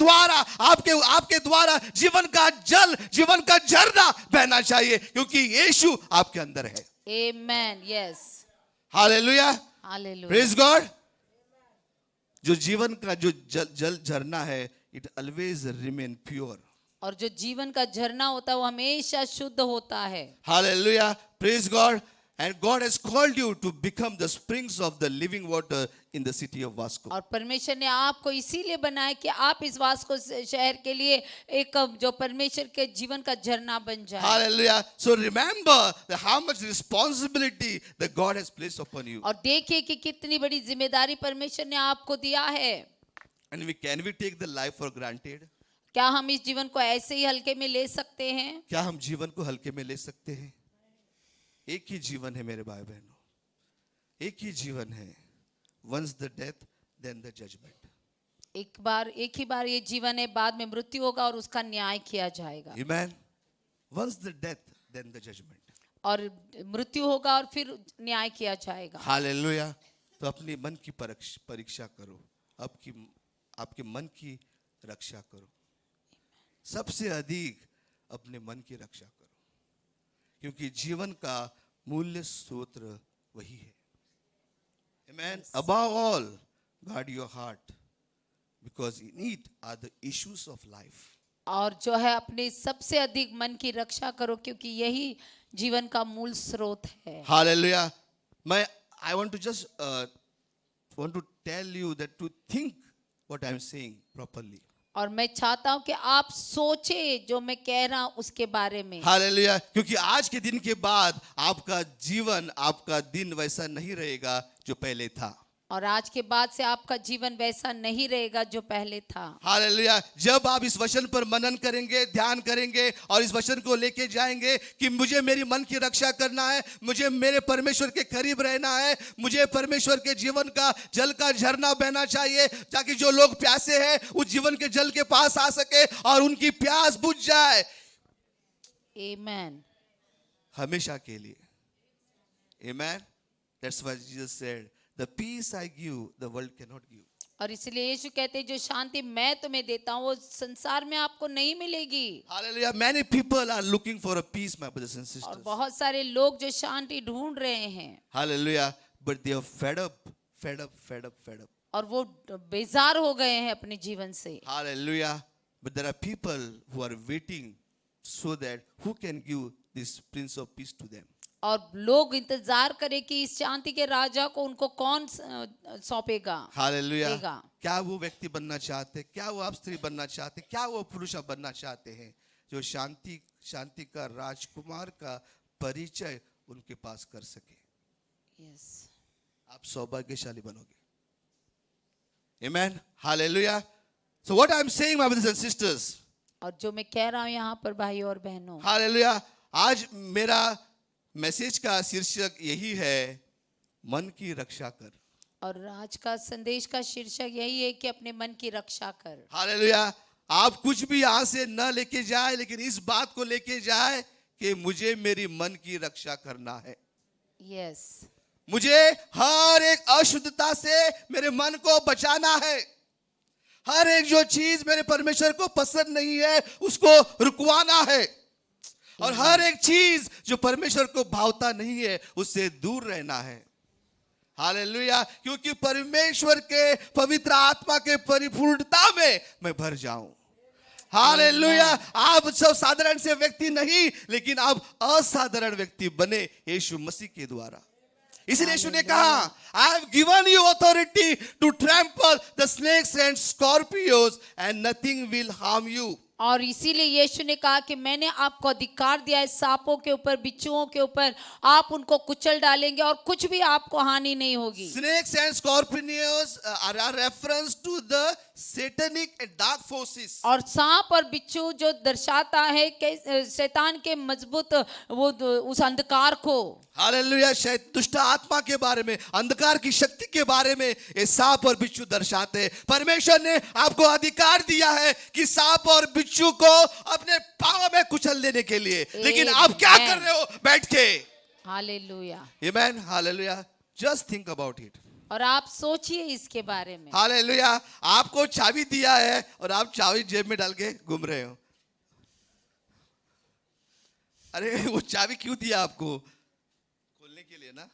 द्वारा जीवन का जल, जीवन का झरना बहना चाहिए, क्योंकि यीशु आपके अंदर है।
Amen. Yes.
Hallelujah.
Hallelujah.
Praise God. जो जीवन का जो जल झरना है, it always remain pure.
और जो जीवन का झरना होता है वो हमेशा शुद्ध होता है।
Hallelujah. Praise God. And God has called you to become the springs of the living water in the city of Vasco.
और परमेश्वर ने आपको इसीलिए बनाया कि आप इस वास्को शहर के लिए एक जो परमेश्वर के जीवन का झरना बन जाए।
Hallelujah. So remember how much responsibility that God has placed upon you.
और देखिए कि कितनी बड़ी जिम्मेदारी परमेश्वर ने आपको दिया है।
And can we take the life for granted?
क्या हम इस जीवन को ऐसे ही हल्के में ले सकते हैं?
क्या हम जीवन को हल्के में ले सकते हैं? एक ही जीवन है मेरे भाई बहनों, एक ही जीवन है। Once the death, then the judgment.
एक ही बार ये जीवन है, बाद में मृत्यु होगा और उसका न्याय किया जाएगा।
Amen. Once the death, then the judgment.
और मृत्यु होगा और फिर न्याय किया जाएगा।
Hallelujah. तो अपने मन की परीक्षा करो, आपके मन की रक्षा करो। सबसे अधिक अपने मन की रक्षा करो, क्योंकि जीवन का मूल्य स्रोत वही है। Amen. Above all, guard your heart, because in it are the issues of life.
और जो है अपने सबसे अधिक मन की रक्षा करो, क्योंकि यही जीवन का मूल स्रोत है।
Hallelujah. I want to just want to tell you that to think what I'm saying properly.
और मैं चाहता हूं कि आप सोचे जो मैं कह रहा हूं उसके बारे में।
Hallelujah. क्योंकि आज के दिन के बाद आपका जीवन, आपका दिन वैसा नहीं रहेगा जो पहले था।
और आज के बाद से आपका जीवन वैसा नहीं रहेगा जो पहले था।
हालेलुया। जब आप इस वचन पर मनन करेंगे, ध्यान करेंगे और इस वचन को लेके जाएंगे कि मुझे मेरी मन की रक्षा करना है, मुझे मेरे परमेश्वर के करीब रहना है, मुझे परमेश्वर के जीवन का जल का झरना बहना चाहिए, ताकि जो लोग प्यासे हैं उस जीवन के जल के पास आ सके और उनकी प्यास बुझ जाए
आमीन।
हमेशा के लिए। Amen. That's what Jesus said. The peace I give, the world cannot give.
और इसलिए यीशु कहते हैं जो शांति मैं तुम्हें देता हूँ वो संसार में आपको नहीं मिलेगी।
Hallelujah. Many people are looking for a peace, my brothers and
और
sisters.
बहुत सारे लोग जो शांति ढूंढ रहे हैं,
Hallelujah. But they are fed up.
और वो बेजार हो गए हैं अपने जीवन से।
Hallelujah. But there are people who are waiting so that who can give this Prince of Peace to them.
और लोग इंतजार करें कि इस शांति के राजा को उनको कौन सौंपेगा,
Hallelujah.
देगा।
क्या वो व्यक्ति बनना चाहते, क्या वो आप स्त्री बनना चाहते, क्या वो पुरुष बनना चाहते हैं जो शांति का राजकुमार का परिचय उनके पास कर सके।
यस,
आप सौभाग्यशाली बनोगे। Amen. Hallelujah. So what I'm saying, my brothers and sisters.
और जो मैं कह रहा हूँ यहाँ पर भाई और बहनों,
Hallelujah. आज मेरा मैसेज का शीर्षक यही है, मन की रक्षा कर।
और आज का संदेश का शीर्षक यही है कि अपने मन की रक्षा कर।
हालेलुया। आप कुछ भी यहाँ से न लेके जाए, लेकिन इस बात को लेके जाए कि मुझे मेरी मन की रक्षा करना है।
यस,
मुझे हर एक अशुद्धता से मेरे मन को बचाना है। हर एक जो चीज मेरे परमेश्वर को पसंद नहीं है उसको रुकवाना है, और हर एक चीज जो परमेश्वर को भावता नहीं है उससे दूर रहना है। हालेलुया। क्योंकि परमेश्वर के पवित्र आत्मा के परिपूर्णता में मैं भर जाऊं। हालेलुया। आप सब साधारण से व्यक्ति नहीं, लेकिन आप असाधारण व्यक्ति बने यीशु मसीह के द्वारा। इसलिए यीशु ने कहा, I have given you authority to trample the snakes and scorpions and nothing will harm you.
और इसीलिए यीशु ने कहा कि मैंने आपको अधिकार दिया है सांपों के ऊपर, बिच्छुओं के ऊपर, आप उनको कुचल डालेंगे और कुछ भी आपको हानि नहीं होगी।
Snakes and scorpions are a reference to the satanic and dark forces.
और सांप और बिच्छू जो दर्शाता है कि शैतान के मजबूत वो उस अंधकार को।
हालेलुया। दुष्ट आत्मा के बारे में, अंधकार की शक्ति के बारे में ये सांप और बिच्छू दर्शाते हैं। परमेश्वर ने आपको अधिकार दिया है कि सांप और बिच्छू को अपने पांव में कुचल देने के लिए, लेकिन आप क्या कर रहे हो बैठ के?
Hallelujah,
amen. Hallelujah. Just think about it.
और आप सोचिए इसके बारे में।
हालेलुया। आपको चाबी दिया है और आप चाबी जेब में डाल के घूम रहे हो। अरे वो चाबी क्यों दिया आपको? खोलने के लिए ना।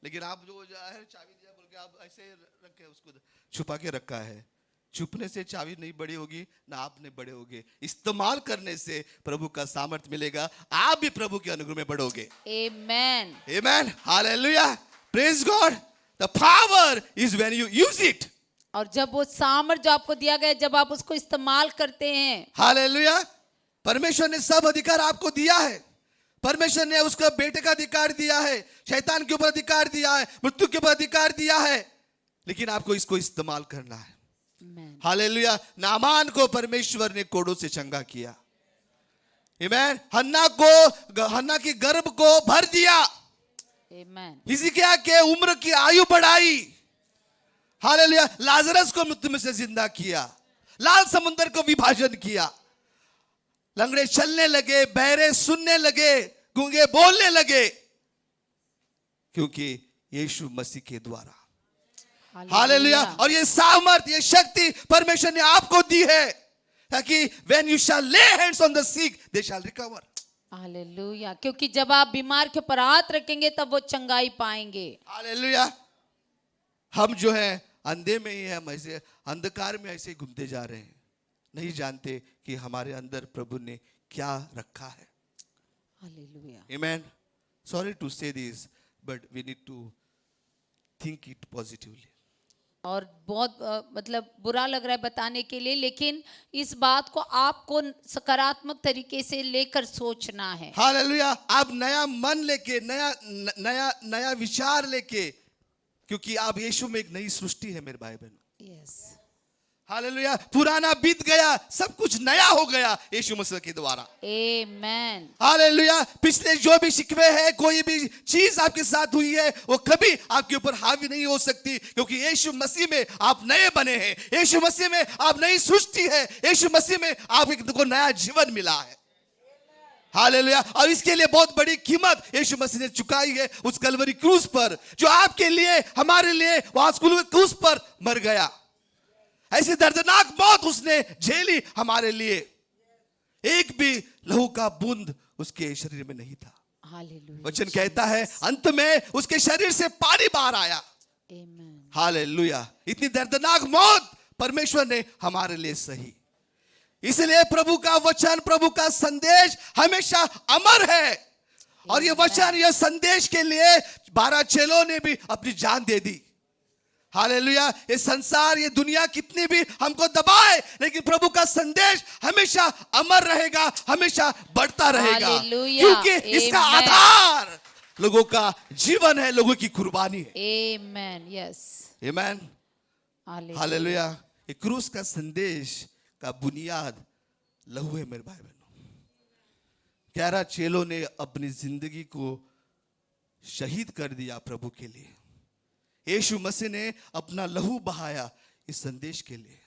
लेकिन आप जो चाबी दिया बोल के आप ऐसे रखे, उसको छुपा के रखा है। छुपने से चाबी नहीं बड़ी होगी, ना आप नहीं बड़े होगे। इस्तेमाल करने से प्रभु का सामर्थ्य मिलेगा, आप भी प्रभु के अनुग्रह में बढ़ोगे।
Amen,
amen. Hallelujah. Praise God. The power is when you use it.
और जब वो सामर्थ जो आपको दिया गया, जब आप उसको इस्तेमाल करते हैं।
हालेलुया। परमेश्वर ने सब अधिकार आपको दिया है। परमेश्वर ने उसका बेटे का अधिकार दिया है, शैतान के ऊपर अधिकार दिया है, मृत्यु के ऊपर अधिकार दिया है, लेकिन आपको इसको इस्तेमाल करना है। हालेलुया। नामान को परमेश्वर ने कोड़ों से चंगा किया। आमेन। हन्ना की गर्भ को भर दिया।
आमेन।
हिजकिय्याह के उम्र की आयु बढ़ाई। हालेलुया। लाजरस को मृत्यु में से जिंदा किया। लाल समुद्र को विभाजन किया। लंगड़े चलने लगे, बहरे सुनने लगे, गूंगे बोलने लगे, क्योंकि यीशु मसीह के द्वारा। हालेलुया। और ये सामर्थ, ये शक्ति परमेश्वर ने आपको दी है, ताकि when you shall lay hands on the sick they shall recover.
Hallelujah. क्योंकि जब आप बीमार के ऊपर हाथ रखेंगे तब वो चंगाई पाएंगे।
हालेलुया। हम जो है अंधे में ही, हम ऐसे अंधकार में ऐसे घूमते जा रहे हैं, नहीं जानते कि हमारे अंदर प्रभु ने क्या रखा है।
Hallelujah.
Amen. Sorry to say this, but we need to think it positively.
और बहुत मतलब बुरा लग रहा है बताने के लिए, लेकिन इस बात को आपको सकारात्मक तरीके से लेकर सोचना है।
हालेलुया। आप नया मन लेके, नया विचार लेके, क्योंकि आप यीशु में एक नई सृष्टि है मेरे भाई बहन।
यस।
हालेलुया। पुराना बीत गया, सब कुछ नया हो गया यीशु मसीह के द्वारा।
आमेन।
हालेलुया। पिछले जो भी शिकवे है, कोई भी चीज आपके साथ हुई है, वो कभी आपके ऊपर हावी नहीं हो सकती, क्योंकि यीशु मसीह में आप नए बने हैं। यीशु मसीह में आप नई सृष्टि है। यीशु मसीह में आपको नया जीवन मिला है। हालेलुया। और इसके लिए बहुत बड़ी कीमत यीशु मसीह ने चुकाई है उस कलवरी क्रूस पर, जो आपके लिए, हमारे लिए वहां क्रूस पर मर गया। ऐसी दर्दनाक मौत उसने झेली हमारे लिए। एक भी लहू का बूंद उसके शरीर में नहीं था।
हालेलुया।
वचन कहता है अंत में उसके शरीर से पानी बाहर आया।
आमेन।
हालेलुया। इतनी दर्दनाक मौत परमेश्वर ने हमारे लिए सही। इसलिए प्रभु का वचन, प्रभु का संदेश हमेशा अमर है। और ये वचन, ये संदेश के लिए 12 चेलों ने भी अपनी जान दे दी। हालेलुया। ये संसार, ये दुनिया कितनी भी हमको दबाए, लेकिन प्रभु का संदेश हमेशा अमर रहेगा, हमेशा बढ़ता रहेगा,
हालेलुया।
क्योंकि इसका
आमेन।
आधार लोगों का जीवन है, लोगों की कुर्बानी है।
आमेन। यस।
आमेन।
हालेलुया।
हालेलुया। ये क्रूस का संदेश का बुनियाद लहू है मेरे भाई बहनों। 11 चेलों ने अपनी जिंदगी को शहीद कर दिया प्रभु के लिए। यीशु मसीह ने अपना लहू बहाया इस संदेश के लिए।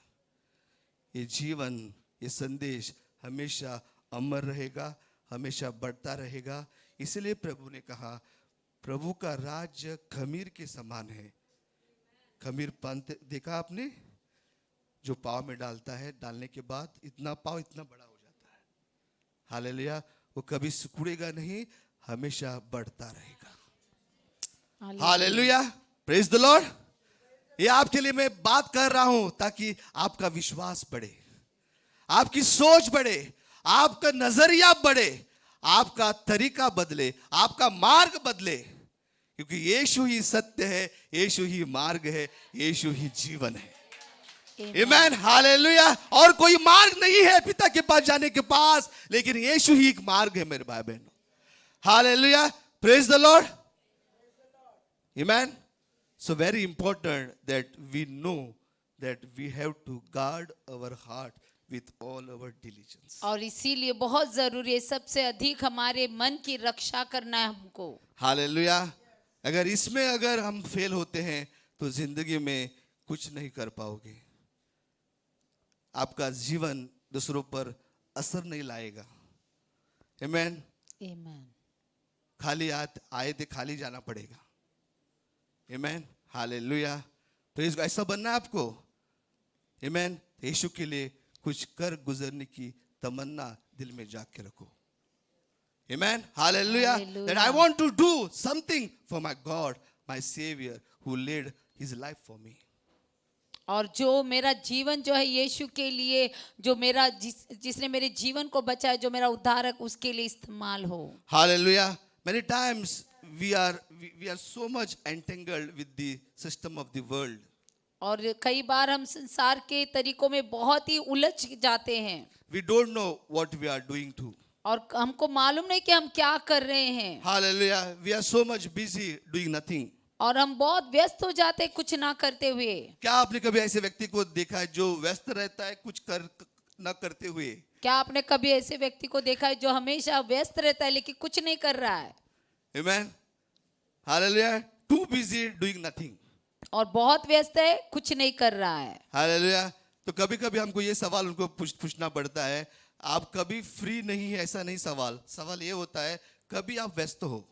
ये जीवन, ये संदेश हमेशा अमर रहेगा, हमेशा बढ़ता रहेगा। इसलिए प्रभु ने कहा, प्रभु का राज्य खमीर के समान है। खमीर पंत देखा आपने, जो पाव में डालता है, डालने के बाद इतना पाव इतना बड़ा हो जाता है। हालेलुया। वो कभी सिकुड़ेगा नहीं, हमेशा बढ़ता रहेगा। हालेलुया। Praise the Lord. ये आपके लिए मैं बात कर रहा हूं ताकि आपका विश्वास बढ़े, आपकी सोच बढ़े, आपका नजरिया बढ़े, आपका तरीका बदले, आपका मार्ग बदले, क्योंकि यीशु ही सत्य है, यीशु ही मार्ग है, यीशु ही जीवन है। आमेन। हालेलुया। और कोई मार्ग नहीं है पिता के पास जाने के पास, लेकिन यीशु ही एक मार्ग है मेरे भाई बहनों। Hallelujah. Praise the Lord. Amen. So very important that we know that we have to guard our heart with all our diligence.
और इसीलिए बहुत जरूरी है, सबसे अधिक हमारे मन की रक्षा करना है हमको।
हालेलुया। अगर हम फेल होते हैं तो जिंदगी में कुछ नहीं कर पाओगे। आपका जीवन दूसरों पर असर नहीं लाएगा। आमेन।
आमेन।
खाली आए थे, खाली जाना पड़ेगा। आमेन। हालेलुया। Praise God. ऐसा बनना है आपको। आमेन। यीशु के लिए कुछ कर गुजरने की तमन्ना दिल में जाग के रखो। आमेन। Hallelujah. That I want to do something for my God, my Savior, who laid His life for me.
और जो मेरा जीवन जो है यीशु के लिए, जो मेरा जिसने मेरे जीवन को बचाया, जो मेरा उद्धारक, उसके लिए इस्तेमाल हो।
Hallelujah. Many times we are so much entangled with the system of the world.
और कई बार हम संसार के तरीकों में बहुत ही उलझ जाते हैं।
We don't know what we are doing to.
और हमको मालूम नहीं कि हम क्या कर रहे हैं।
Hallelujah. We are so much busy doing nothing.
और हम बहुत व्यस्त हो जाते हैं कुछ ना करते हुए।
क्या आपने कभी ऐसे व्यक्ति को देखा है जो व्यस्त रहता है कुछ कर ना करते हुए?
क्या आपने कभी ऐसे व्यक्ति को देखा है जो हमेशा व्यस्त रहता है लेकिन कुछ नहीं कर रहा है?
Amen. Hallelujah. Too busy doing nothing.
और बहुत व्यस्त है, कुछ नहीं कर रहा है।
Hallelujah. तो कभी कभी हमको ये सवाल उनको पूछना पड़ता है, आप कभी फ्री नहीं है? ऐसा नहीं सवाल ये होता है कभी आप व्यस्त हो।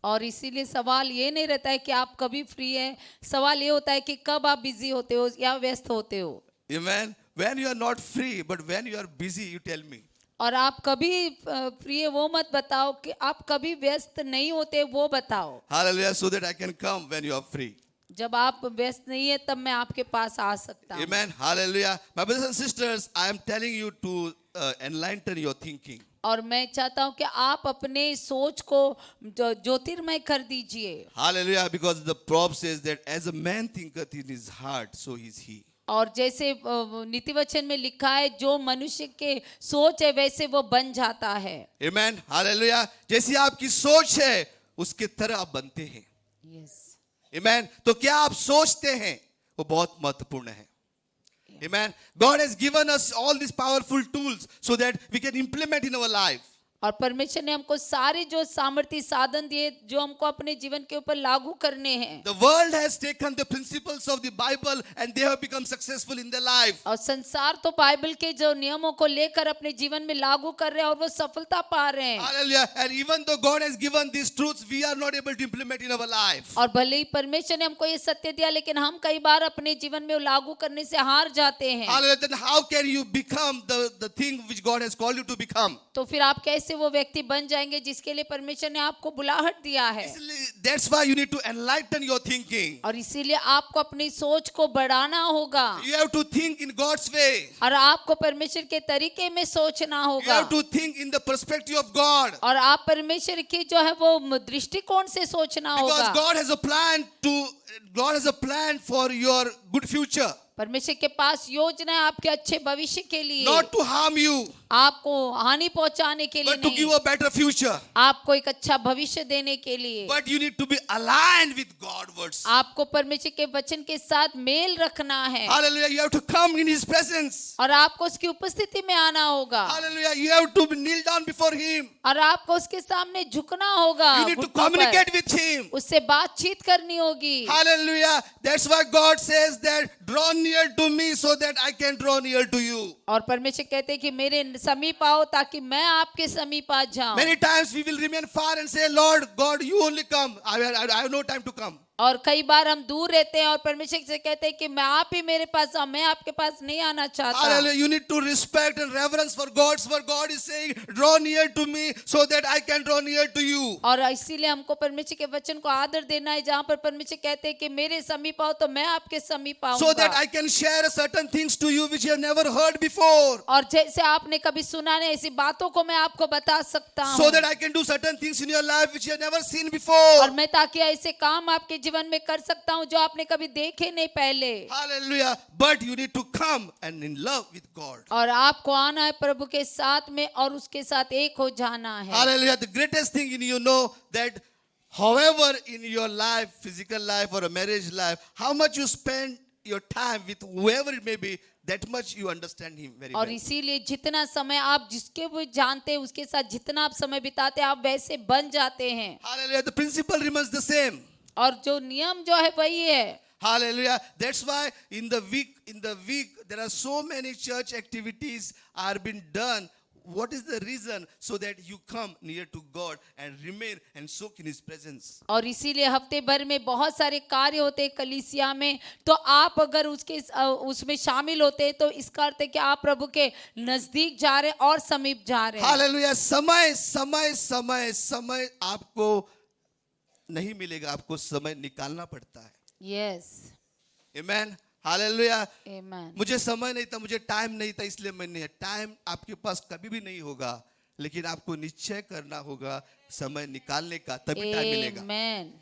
और इसीलिए सवाल ये नहीं रहता है कि आप कभी फ्री हैं, सवाल ये होता है कि कब आप बिजी होते हो या व्यस्त होते हो।
Amen. When you are not free, but when you are busy, you tell me.
और आप कभी फ्री है वो मत बताओ, कि आप कभी व्यस्त नहीं होते वो बताओ।
Hallelujah. So that I can come when you are free.
जब आप व्यस्त नहीं है तब मैं आपके पास आ सकता हूँ।
Amen. Hallelujah. My brothers and sisters, I am telling you to enlighten your thinking.
और मैं चाहता हूँ कि आप अपने सोच को ज्योतिर्मय कर दीजिए।
Hallelujah. Because the proverb says that as a man thinketh in his heart, so is he.
और जैसे नीति वचन में लिखा है, जो मनुष्य के सोच है वैसे वो बन जाता है।
Amen. Hallelujah. जैसी आपकी सोच है उसके तरह आप बनते हैं।
यस।
Amen. तो क्या आप सोचते हैं वो बहुत महत्वपूर्ण है। Amen. God has given us all these powerful tools so that we can implement in our life.
और परमेश्वर ने हमको सारे जो सामर्थ्य साधन दिए जो हमको अपने जीवन के ऊपर लागू करने हैं।
The world has taken the principles of the Bible and they have become successful in their life.
और संसार तो बाइबल के जो नियमों को लेकर अपने जीवन में लागू कर रहे हैं और वो सफलता पा रहे हैं।
Hallelujah. And even though God has given these truths, we are not able to implement in our life.
और भले ही परमेश्वर ने हमको ये सत्य दिया लेकिन हम कई बार अपने जीवन में लागू करने से हार जाते हैं।
Hallelujah. Then how can you become the thing which God has called you to become?
तो फिर आप कैसे वो व्यक्ति बन जाएंगे जिसके लिए परमेश्वर ने आपको बुलाहट दिया है।
That's why you need to enlighten your thinking.
और इसीलिए आपको अपनी सोच को बढ़ाना होगा।
You have to think in God's way.
और आपको परमेश्वर के तरीके में सोचना
You
होगा।
have to think in the perspective of God.
और आप परमेश्वर की जो है वो दृष्टिकोण से सोचना
Because
होगा।
God has a plan for your good future.
परमेश्वर के पास योजना है आपके अच्छे भविष्य के लिए।
Not to harm you,
आपको हानि पहुंचाने के लिए
but to give
नहीं,
a better future.
आपको एक अच्छा भविष्य देने के लिए।
But you need to be aligned with God's words.
आपको परमेश्वर के वचन के साथ मेल रखना है।
Hallelujah. You have to come in His presence.
और आपको उसकी उपस्थिति में आना होगा।
Hallelujah. You have to kneel down before Him.
और आपको उसके सामने झुकना होगा।
You need to
घुटनों पर।
communicate with Him.
उससे बातचीत करनी होगी।
Hallelujah. That's why God says that draw near to me so that I can draw near to you.
और परमेश्वर कहते हैं कि मेरे समीप आओ ताकि मैं आपके समीप आ जाऊं।
Many times we will remain far and say, Lord, God, you only come. I have no time to come.
और कई बार हम दूर रहते हैं और परमेश्वर से कहते हैं कि मैं आप ही मेरे पास आओ, मैं आपके पास नहीं आना चाहता।
Hallelujah. You need to respect and reverence for God's word. God is saying, draw near to me so that I can draw near to you.
और इसीलिए हमको परमेश्वर के वचन को आदर देना है, जहाँ पर परमेश्वर कहते हैं कि मेरे समीप आओ तो मैं आपके समीप आऊंगा।
So that I can share certain things to you which you have never heard before.
और जैसे आपने कभी सुना नहीं ऐसी बातों को मैं आपको बता सकता हूँ।
So that I can do certain things in your life which you have never seen before.
और मैं ताकि ऐसे काम आपके जीवन में कर सकता हूँ जो आपने कभी देखे नहीं पहले।
Hallelujah. But you need to come and in love with God.
और आपको आना है प्रभु के साथ में और उसके साथ एक हो जाना है।
Hallelujah. The greatest thing in you know that however in your life, physical life or a marriage life, how much you spend your time with whoever it may be, that much you understand him very well.
और इसीलिए जितना समय आप जिसके वो जानते हैं उसके साथ जितना आप समय बिताते हैं आप वैसे बन जाते हैं।
Hallelujah. The principle remains the same.
और जो नियम जो है वही है।
Hallelujah. That's why in the week there are so many church activities are being done. What is the reason? So that you come near to God and remain and soak in His presence.
और इसीलिए हफ्ते भर में बहुत सारे कार्य होते हैं कलीसिया में, तो आप अगर उसमें शामिल होते हैं तो इसका अर्थ है कि आप प्रभु के नजदीक जा रहे हैं और समीप जा रहे हैं।
Hallelujah. समय आपको नहीं मिलेगा, आपको समय निकालना पड़ता है।
यस।
Amen. Hallelujah.
आमीन।
मुझे समय नहीं था, मुझे टाइम नहीं था, इसलिए मैं नहीं। टाइम आपके पास कभी भी नहीं होगा, लेकिन आपको निश्चय करना होगा समय निकालने का, तभी टाइम मिलेगा।
आमीन।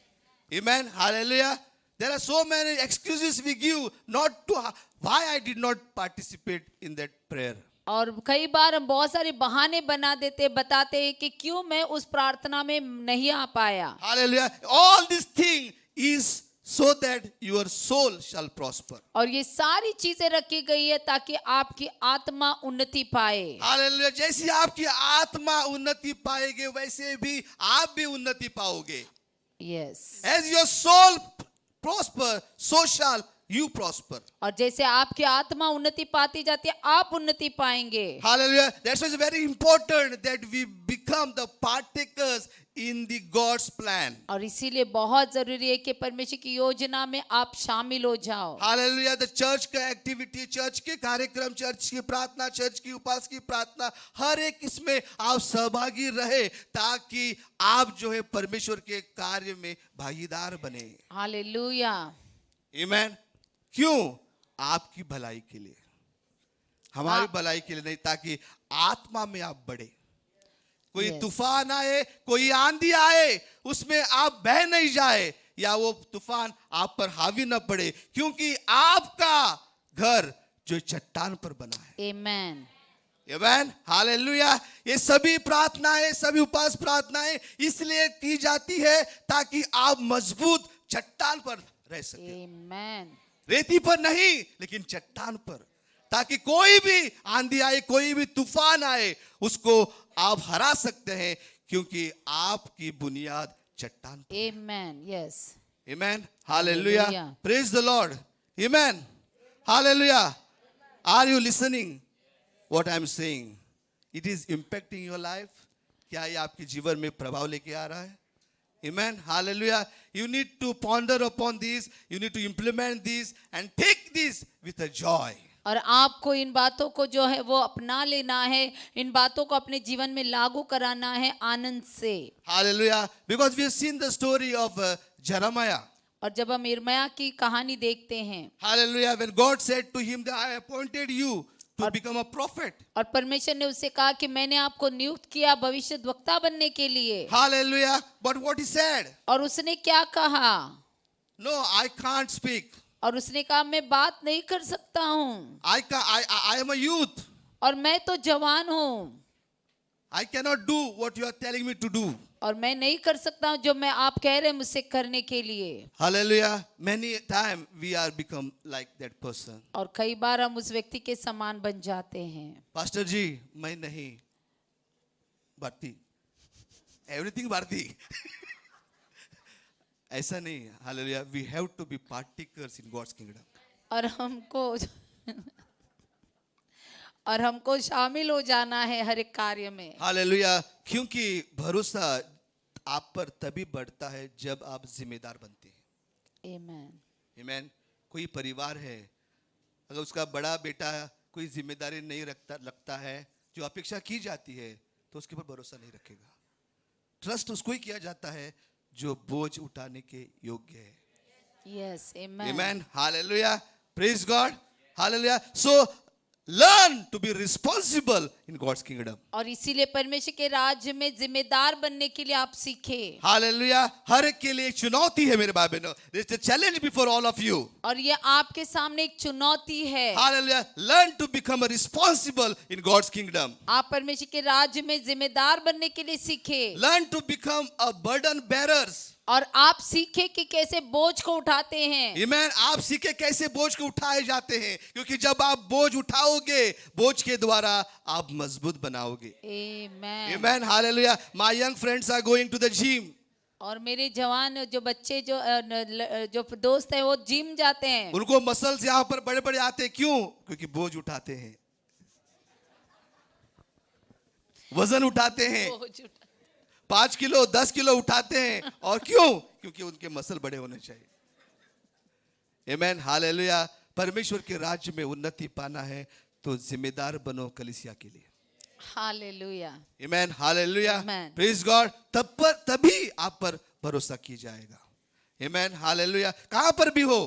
Amen. Hallelujah. There are so many excuses we give not to why I did not participate in that prayer.
और कई बार हम बहुत सारे बहाने बना देते बताते हैं कि क्यों मैं उस प्रार्थना में नहीं आ पाया।
Hallelujah. All this thing is so that your soul shall prosper.
और ये सारी चीजें रखी गई है ताकि आपकी आत्मा उन्नति पाए।
Hallelujah. जैसी आपकी आत्मा उन्नति पाएगी वैसे भी आप भी उन्नति पाओगे।
Yes.
As your soul prosper, so shall you prosper.
और जैसे आपकी आत्मा उन्नति पाती जाती है आप उन्नति पाएंगे।
Hallelujah. That's why it's very important that we become the partakers in the God's plan.
और इसीलिए बहुत जरूरी है कि परमेश्वर की योजना में आप शामिल हो जाओ।
Hallelujah. The church का एक्टिविटी, चर्च के कार्यक्रम, चर्च की प्रार्थना, चर्च की उपास की प्रार्थना, हर एक इसमें आप सहभागी रहे ताकि आप जो है परमेश्वर के कार्य में भागीदार बने।
हालेलुया।
आमेन। क्यों? आपकी भलाई के लिए, हमारी भलाई के लिए नहीं, ताकि आत्मा में आप बढ़े। कोई
Yes.
तूफान आए, कोई आंधी आए, उसमें आप बह नहीं जाए, या वो तूफान आप पर हावी न पड़े, क्योंकि आपका घर जो चट्टान पर बना है।
Amen.
आमेन, हालेलुया। ये सभी प्रार्थनाएं, सभी उपवास प्रार्थनाएं इसलिए की जाती है ताकि आप मजबूत चट्टान पर रह सके,
Amen.
रेती पर नहीं, लेकिन चट्टान पर, ताकि कोई भी आंधी आए, कोई भी तूफान आए, उसको आप हरा सकते हैं, क्योंकि आपकी बुनियाद चट्टान पर।
Amen. Yes.
Amen, hallelujah,
Hallelujah.
Praise the Lord, amen, hallelujah. Are you listening what I am saying? It is impacting your life? क्या ये आपके जीवन में प्रभाव लेके आ रहा है? Amen, hallelujah. You need to ponder upon these, you need to implement these and take this with a joy.
और आपको इन बातों को जो है वो अपना लेना है, इन बातों को अपने जीवन में लागू कराना है आनंद से।
Hallelujah. Because we have seen the story of Jeremiah.
और जब हम यिर्मयाह की कहानी देखते हैं,
Hallelujah. When God said to him that I appointed you to become a prophet.
और परमेश्वर ने उससे कहा कि मैंने आपको नियुक्त किया भविष्यद्वक्ता बनने के लिए।
Hallelujah. But what he said?
और उसने क्या कहा?
No, I can't speak.
और उसने कहा मैं बात नहीं कर सकता हूँ,
I am a youth.
और मैं तो जवान हूँ,
I cannot do what you are telling me to do.
और मैं नहीं कर सकता हूँ जो मैं आप कह रहे हैं मुझसे करने के लिए।
Hallelujah. Many times we are become like that person.
और कई बार हम उस व्यक्ति के समान बन जाते हैं।
पास्टर जी, मैं नहीं बढ़ती, एवरीथिंग बढ़ती। ऐसा नहीं। Hallelujah, we have to be partakers in God's kingdom.
और हमको शामिल हो जाना है हर एक कार्य में।
हालेलुया, क्योंकि भरोसा आप पर तभी बढ़ता है जब आप जिम्मेदार बनते हैं।
आमेन।
आमेन। कोई परिवार है, अगर उसका बड़ा बेटा कोई जिम्मेदारी नहीं लगता है जो अपेक्षा की जाती है, तो उसके ऊपर भरोसा नहीं रखेगा। ट्रस्ट उसको ही किया जाता है जो बोझ उठाने के योग्य है।
Yes, amen.
Amen, hallelujah, praise God, hallelujah. So learn to be responsible in God's kingdom.
और इसीलिए परमेश्वर के राज्य में जिम्मेदार बनने के लिए आप सीखे।
हालेलुया, हर एक के लिए एक चुनौती है मेरे भाई बहनों। This is a challenge before all of you.
और ये आपके सामने एक चुनौती है।
Hallelujah, learn to become a responsible in God's kingdom.
आप परमेश्वर के राज्य में जिम्मेदार बनने के लिए सीखे।
Learn to become a burden bearers.
और आप सीखे कि कैसे बोझ को उठाते हैं।
आमेन, आप सीखे कैसे बोझ को उठाए जाते हैं, क्योंकि जब आप बोझ उठाओगे, बोझ के द्वारा आप मजबूत बनाओगे।
Amen.
Amen, hallelujah. My young friends are going to the gym.
और मेरे जवान जो बच्चे जो दोस्त हैं वो जिम जाते हैं।
उनको मसल्स यहाँ पर बड़े बड़े आते हैं, क्यों? क्योंकि बोझ उठाते हैं, वजन उठाते हैं, 5 किलो 10 किलो उठाते हैं। और क्यों? क्योंकि उनके मसल बड़े होने चाहिए। आमेन, हालेलुया। परमेश्वर के राज्य में उन्नति पाना है तो जिम्मेदार बनो कलीसिया के लिए।
हालेलुया।
आमेन, हालेलुया,
Amen.
Praise God. तभी आप पर भरोसा किया जाएगा। आमेन, हालेलुया। कहां पर भी हो,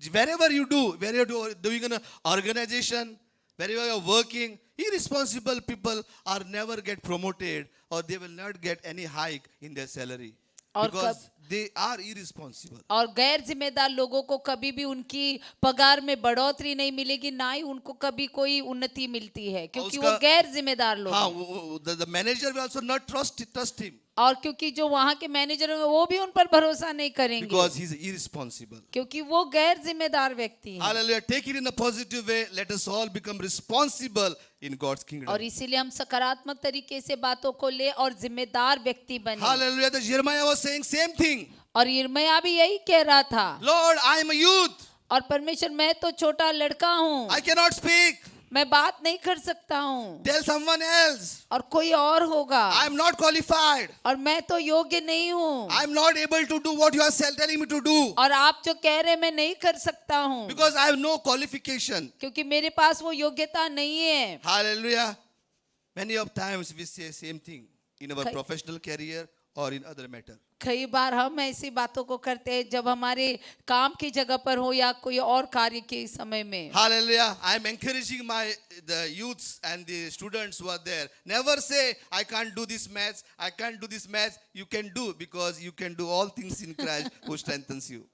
wherever you do, wherever you are doing an organization, wherever you are working, irresponsible people are never get promoted or they will not get any hike in their salary
और
because they are irresponsible.
और गैर जिम्मेदार लोगों को कभी भी उनकी पगार में बढ़ोतरी नहीं मिलेगी, ना ही उनको कभी कोई उन्नति मिलती है, क्योंकि वो गैर जिम्मेदार लोग
हाँ,
हैं।
the manager will also not trust him
और क्योंकि जो वहाँ के मैनेजर होंगे वो भी उन पर भरोसा नहीं करेंगे,
because he is irresponsible.
क्योंकि वो गैर जिम्मेदार व्यक्ति है।
Hallelujah. Take it in a positive way. Let us all become responsible in God's kingdom.
और इसीलिए हम सकारात्मक तरीके से बातों को ले और जिम्मेदार व्यक्ति बने।
Hallelujah. The Jeremiah was saying same thing.
और यिर्मयाह भी यही कह रहा था,
Lord, I am a youth.
और परमेश्वर मैं तो छोटा लड़का हूँ,
I cannot speak.
मैं बात नहीं कर सकता हूँ,
Tell someone else.
और कोई और होगा,
I am not qualified.
और मैं तो योग्य नहीं हूँ,
I am not able to do what you are telling me to do
और आप जो कह रहे हैं मैं नहीं कर सकता हूँ,
because I have no qualification.
क्योंकि मेरे पास वो योग्यता नहीं है।
Hallelujah. Many of times we say same thing in our
Okay.
professional career or in other matter.
कई बार हम ऐसी बातों को करते हैं जब हमारे काम की जगह पर हो या कोई और कार्य के समय में.
Hallelujah. I am encouraging the youths and the students who are there. Never say, I can't do this maths, I can't do this maths. You can do, because you can do all things in Christ who strengthens you.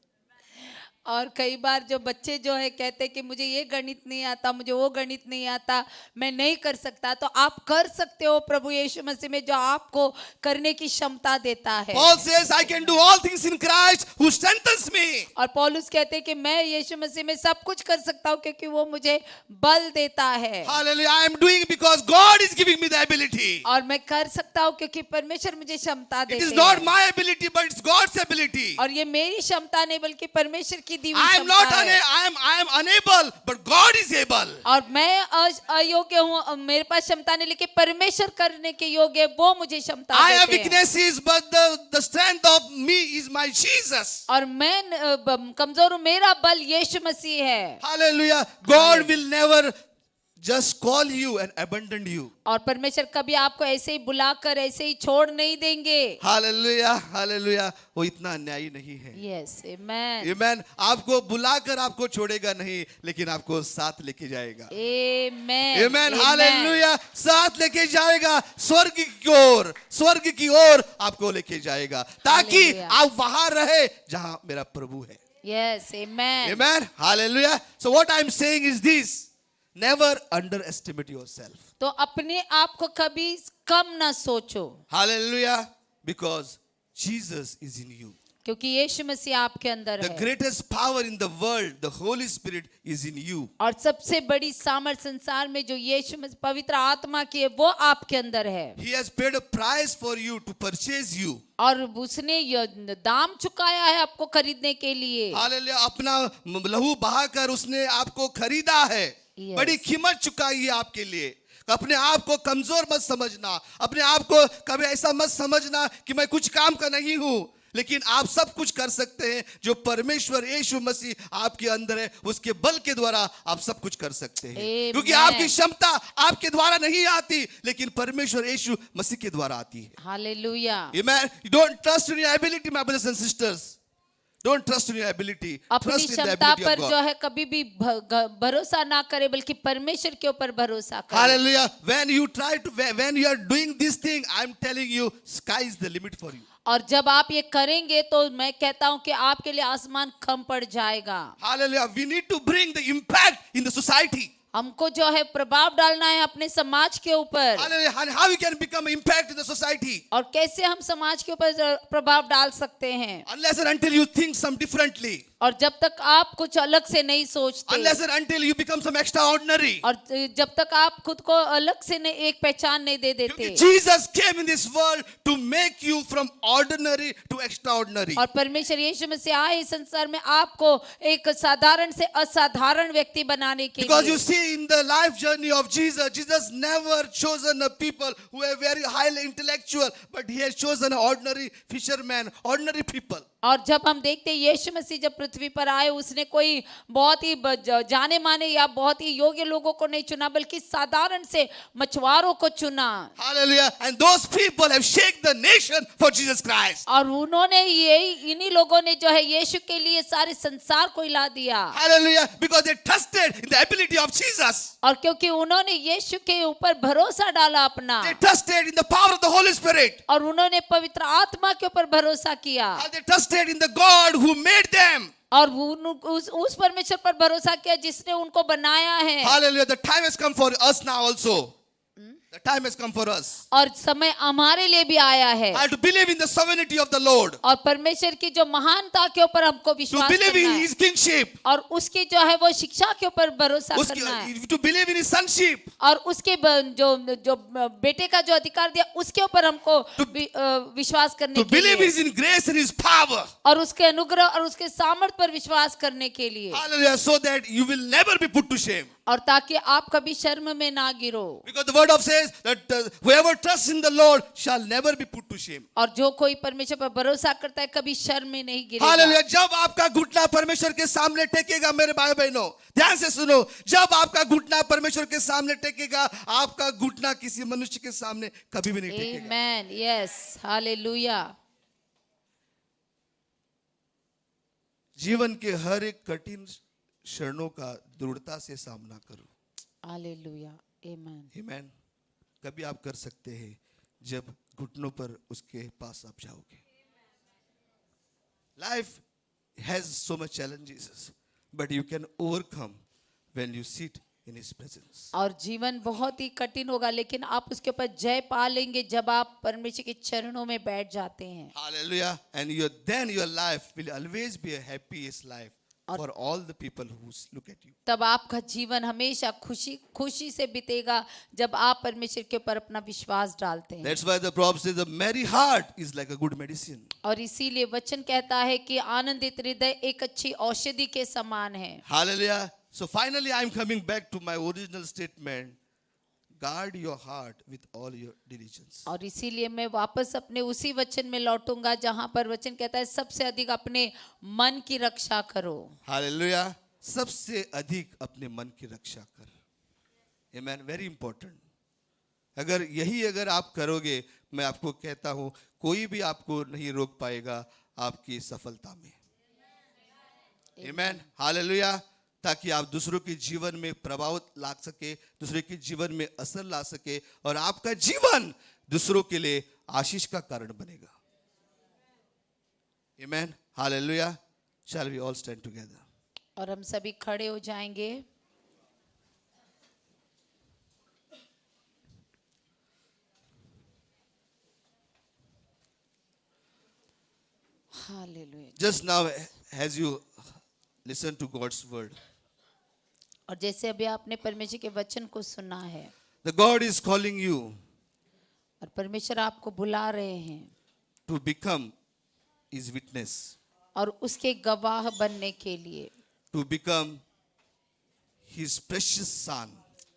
और कई बार जो बच्चे जो है कहते हैं कि मुझे ये गणित नहीं आता, मुझे वो गणित नहीं आता, मैं नहीं कर सकता. तो आप कर सकते हो प्रभु यीशु मसीह में जो आपको करने की क्षमता देता है.
Paul says, I can do all things in Christ who strengthens me.
और पौलुस कहते हैं कि मैं यीशु मसीह में सब कुछ कर सकता हूँ क्योंकि वो मुझे बल देता है.
Hallelujah. I am doing because God is giving me the ability.
और मैं कर सकता हूँ क्योंकि परमेश्वर मुझे क्षमता
It
देते
is not
हैं.
my ability, but it's God's ability.
और ये मेरी क्षमता नहीं बल्कि परमेश्वर की दी हुई
I am not
क्षमता है.
I am unable, but God is able.
और मैं अयोग्य हूँ, मेरे पास क्षमता नहीं, लेकिन परमेश्वर करने के योग्य है, वो मुझे क्षमता
I have
देते हैं.
weaknesses, but the strength of me is my Jesus.
और मैं कमजोर हूँ, मेरा बल यीशु मसीह है.
Hallelujah. God will never just call you and abandon you.
और परमेश्वर कभी आपको ऐसे ही बुलाकर ऐसे ही छोड़ नहीं देंगे.
Hallelujah. Hallelujah. वो इतना अन्यायी नहीं है.
यस, आमेन.
Amen. आपको बुलाकर आपको छोड़ेगा नहीं, लेकिन आपको साथ लेके जाएगा.
आमेन.
Amen. Hallelujah. साथ लेके जाएगा, स्वर्ग की ओर आपको लेके जाएगा, ताकि
Hallelujah.
आप वहां रहे जहां मेरा प्रभु है.
Yes, amen.
Amen. Hallelujah. So what I'm saying is this: never underestimate yourself.
तो अपने आप को कभी कम ना सोचो.
Hallelujah. Because Jesus is in you.
क्योंकि यीशु मसीह आपके अंदर
The
है.
greatest power in the world, the Holy Spirit, is in you.
और सबसे बड़ी सामर्थ संसार में जो यीशु मसीह पवित्र आत्मा की है वो आपके अंदर है.
He has paid a price for you to purchase you.
और उसने ये दाम चुकाया है आपको खरीदने के लिए.
हालेलुया. अपना लहू बहाकर उसने आपको खरीदा है.
Yes.
बड़ी कीमत चुकाई है आपके लिए. अपने आप को कमजोर मत समझना, अपने आप को कभी ऐसा मत समझना कि मैं कुछ काम का नहीं हूं, लेकिन आप सब कुछ कर सकते हैं. जो परमेश्वर यीशु मसीह आपके अंदर है, उसके बल के द्वारा आप सब कुछ कर सकते हैं.
Amen.
क्योंकि आपकी क्षमता आपके द्वारा नहीं आती, लेकिन परमेश्वर यीशु मसीह के द्वारा आती है.
Hallelujah.
Amen. You don't trust in your ability, my brothers and sisters. Don't trust in your ability.
अपनी
Trust in the
क्षमता
ability
पर
of
जो
God.
है कभी भी भरोसा ना करे बल्कि परमेश्वर के ऊपर भरोसा करे.
Hallelujah. When you are doing this thing, I'm telling you, sky is the limit for you.
और जब आप ये करेंगे तो मैं कहता हूँ कि आपके लिए आसमान कम पड़ जाएगा.
Hallelujah. We need to bring the impact in the society.
हमको जो है प्रभाव डालना है अपने समाज के ऊपर.
Hallelujah. And how we can become impact in the society?
और कैसे हम समाज के ऊपर प्रभाव डाल सकते हैं.
Unless and until you think some differently.
और जब तक आप कुछ अलग से नहीं सोचते,
Unless and until you become some extraordinary.
और जब तक आप खुद को अलग से नहीं एक पहचान नहीं दे देते.
Jesus came in this world to make you from ordinary to extraordinary.
और परमेश्वर यीशु मसीह आए इस संसार में आपको एक साधारण से असाधारण व्यक्ति बनाने के
Because
लिए.
you see, in the life journey of Jesus never chosen a people who are very highly intellectual, but he has chosen an ordinary fisherman, ordinary people.
और जब हम देखते हैं यीशु मसीह जब पृथ्वी पर आए, उसने कोई बहुत ही जाने माने या बहुत ही योग्य लोगों को नहीं चुना बल्कि साधारण से मछुआरों को चुना.
Hallelujah. And those people have shaken the nation for Jesus Christ.
और उन्होंने इन्हीं लोगों ने जो है यीशु के लिए सारे संसार को हिला दिया.
Hallelujah. Because they trusted in the ability of Jesus.
और क्योंकि उन्होंने यीशु के ऊपर भरोसा डाला अपना,
They trusted in the power of the Holy Spirit.
और उन्होंने पवित्र आत्मा के ऊपर भरोसा किया,
And they trusted in the God who made them.
और उस परमेश्वर पर भरोसा किया जिसने उनको बनाया है.
Hallelujah. The time has come for us now also. The time has come for us.
और समय हमारे लिए भी आया है.
I have to believe in the sovereignty of the Lord.
और परमेश्वर की जो महानता के ऊपर हमको
To
विश्वास
believe
करना
in
है,
His kingship.
और उसकी जो है वो शिक्षा के ऊपर भरोसा करना है,
To believe in His sonship.
और उसके जो बेटे का जो अधिकार दिया उसके ऊपर हमको विश्वास करने
To
के
believe
लिए,
in grace and His power.
और उसके अनुग्रह और उसके सामर्थ पर विश्वास करने के लिए,
Hallelujah. So that you will never be put to shame.
और ताकि आप कभी शर्म में ना गिरो.
Because the word of says that whoever trusts in the Lord shall never be put to shame.
और जो कोई परमेश्वर पर भरोसा करता है कभी शर्म में नहीं गिरेगा।
हालेलुया। जब आपका घुटना परमेश्वर के सामने टेकेगा, मेरे भाई बहनों ध्यान से सुनो, जब आपका घुटना परमेश्वर के सामने टेकेगा, आपका घुटना किसी मनुष्य के सामने कभी भी नहीं टेकेगा।
आमेन, यस, हालेलुया।
जीवन के हर एक कठिन क्षणों का दृढ़ता से सामना करो।
हालेलुया, आमेन।
आमेन। कभी आप कर सकते हैं जब घुटनों पर उसके पास आप जाओगे। Life has so much challenges, but you can overcome when you sit in His presence.
और जीवन बहुत ही कठिन होगा लेकिन आप उसके ऊपर जय पा लेंगे जब आप परमेश्वर के चरणों में बैठ जाते हैं।
Hallelujah. And then your life will always be a happiest life for all the people who look at you.
तब आपका जीवन हमेशा खुशी से बीतेगा जब आप परमेश्वर के ऊपर अपना विश्वास डालते हैं।
That's why the proverb says a merry heart is like a good medicine.
और इसीलिए वचन कहता है कि आनंदित हृदय एक अच्छी औषधि के समान है।
Hallelujah. So finally I am coming back to my original statement. Guard your heart with all your diligence.
और इसीलिए मैं वापस अपने उसी वचन में लौटूंगा जहां पर वचन कहता है सबसे अधिक अपने मन की रक्षा करो।
Hallelujah. सबसे अधिक अपने मन की रक्षा कर। Amen. Very important. अगर आप करोगे, मैं आपको कहता हूं कोई भी आपको नहीं रोक पाएगा आपकी सफलता में। Amen. Hallelujah. ताकि आप दूसरों के जीवन में प्रभाव ला सके, दूसरे के जीवन में असर ला सके और आपका जीवन दूसरों के लिए आशीष का कारण बनेगा। Amen. Hallelujah. Shall we all stand together?
और हम सभी खड़े हो जाएंगे। Hallelujah.
Just now, as you listen to God's word,
और जैसे अभी आपने परमेश्वर के वचन को सुना है,
the God is calling you
और परमेश्वर आपको बुला रहे हैं
to become His witness,
और उसके गवाह बनने के लिए,
to become His precious son,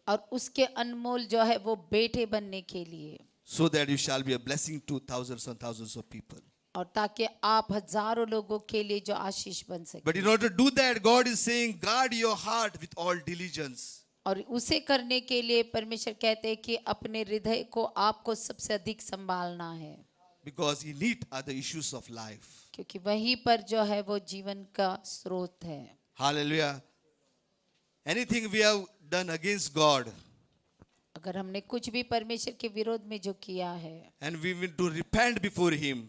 और उसके अनमोल जो है वो बेटे बनने के लिए,
so that you shall be a blessing to thousands and thousands of people.
और ताकि आप हजारों लोगों के लिए जो आशीष बन सके।
But in order to do that, God is saying, guard your heart with all diligence.
और उसे करने के लिए परमेश्वर कहते हैं कि अपने हृदय को आपको सबसे अधिक संभालना है,
Because in it are the issues of life.
क्योंकि वहीं पर जो है वो जीवन का स्रोत है।
Hallelujah. Anything we have done against God,
अगर हमने कुछ भी परमेश्वर के विरोध में जो किया है,
and we will to repent before Him,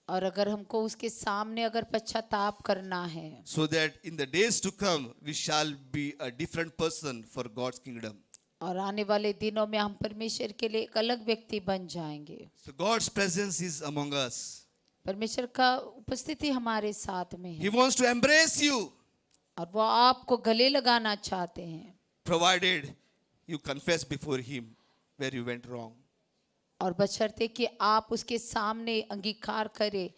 और अगर हमको उसके सामने अगर पश्चाताप करना है,
so that in the days to come we shall be a different person for God's kingdom.
और आने वाले दिनों में हम परमेश्वर के लिए एक अलग व्यक्ति बन जाएंगे।
So God's presence is among us.
परमेश्वर का उपस्थिति हमारे साथ में
He
है
wants to embrace you,
और वो आपको गले लगाना चाहते हैं,
provided you confess before Him where you went wrong.
और बशर्ते कि आप उसके सामने अंगीकार करें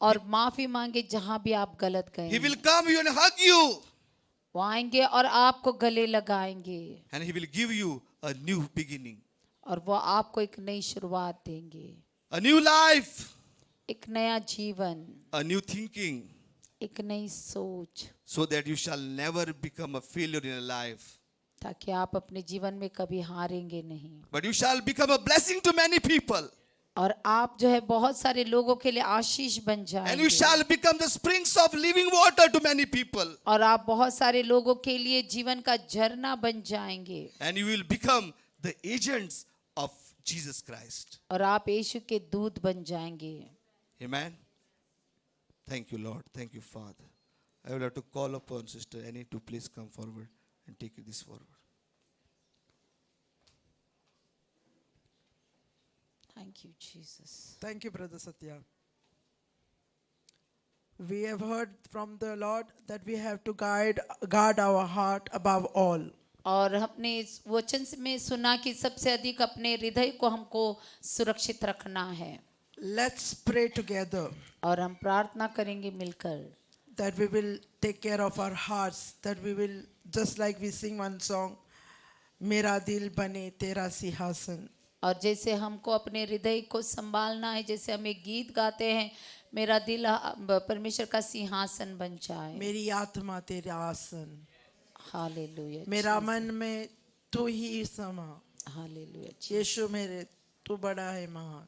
और माफी मांगे जहां भी आप गलत गए
He
हैं।
will come you and hug you,
वो आएंगे और आपको गले लगाएंगे
and He will give you a new beginning,
और वो आपको एक नई शुरुआत देंगे,
a new life,
एक नया जीवन,
a new thinking,
एक नई सोच,
so that you shall never become a failure in your life,
ताकि आप अपने जीवन में कभी हारेंगे नहीं,
but you shall become a blessing to many people,
और आप जो है बहुत सारे लोगों के लिए आशीष बन
and
जाएंगे,
you shall become the springs of living water to many people,
और आप बहुत सारे लोगों के लिए जीवन का झरना बन जाएंगे,
and you will become the agents of Jesus Christ.
और आप यीशु के दूत बन जाएंगे।
Amen. Thank you, Lord. Thank you, Father. I would like to call upon Sister Annie to please come forward and take this forward.
Thank you, Jesus.
Thank you, Brother Satya. We have heard from the Lord that we have to guard our heart above all.
और हमने इस वचन में सुना कि सबसे अधिक अपने हृदय को हमको सुरक्षित रखना है।
Let's pray together
और हम प्रार्थना करेंगे मिलकर
that we will take care of our hearts, that we will, just like we sing one song, मेरा दिल बने तेरा सिंहासन।
और जैसे हमको अपने हृदय को संभालना है, जैसे हम एक गीत गाते हैं, मेरा दिल परमेश्वर का सिंहासन बन जाए।
मेरी आत्मा तेरा आसन।
हालेलुया,
मेरा मन में तू ही समा।
हालेलुया,
यीशु मेरे तू बड़ा है महान।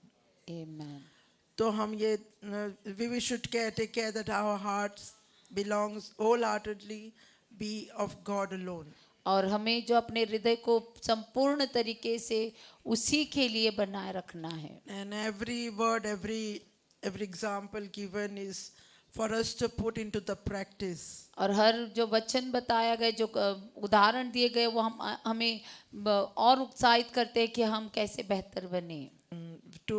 आमेन।
तो हम ये we should take care that our hearts belongs wholeheartedly be of God alone.
और हमें जो अपने हृदय को संपूर्ण तरीके से उसी के लिए बनाए रखना है।
And every word, every example given is for us to put into the practice.
और हर जो वचन बताया गया, जो उदाहरण दिए गए, वो हमें और उत्साहित करते हैं कि हम कैसे बेहतर बने,
To